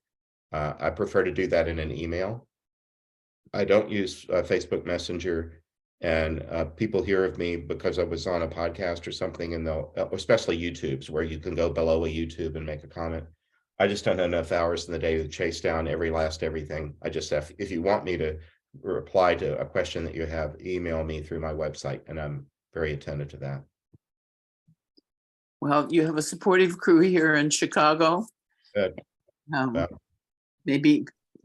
I prefer to do that in an email. I don't use Facebook Messenger, and people hear of me because I was on a podcast or something, and they'll, especially YouTube's, where you can go below a YouTube and make a comment. I just don't have enough hours in the day to chase down everything. I just have, if you want me to reply to a question that you have, email me through my website, and I'm very attentive to that. Well, you have a supportive crew here in Chicago. Good.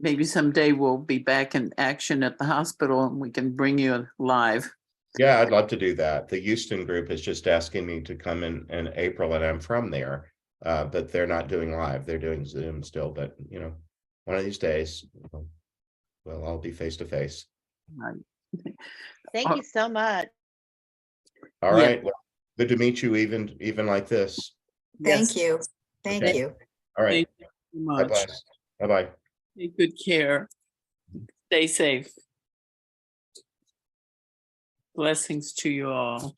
Maybe someday we'll be back in action at the hospital and we can bring you live. Yeah, I'd love to do that. The Houston group is just asking me to come in April, and I'm from there, but they're not doing live. They're doing Zoom still, but one of these days we'll all be face to face. Right. Thank you so much. All right. Well, good to meet you, even like this. Thank you. Thank you. All right. Thank you so much. Bye-bye. Take good care. Stay safe. Blessings to you all.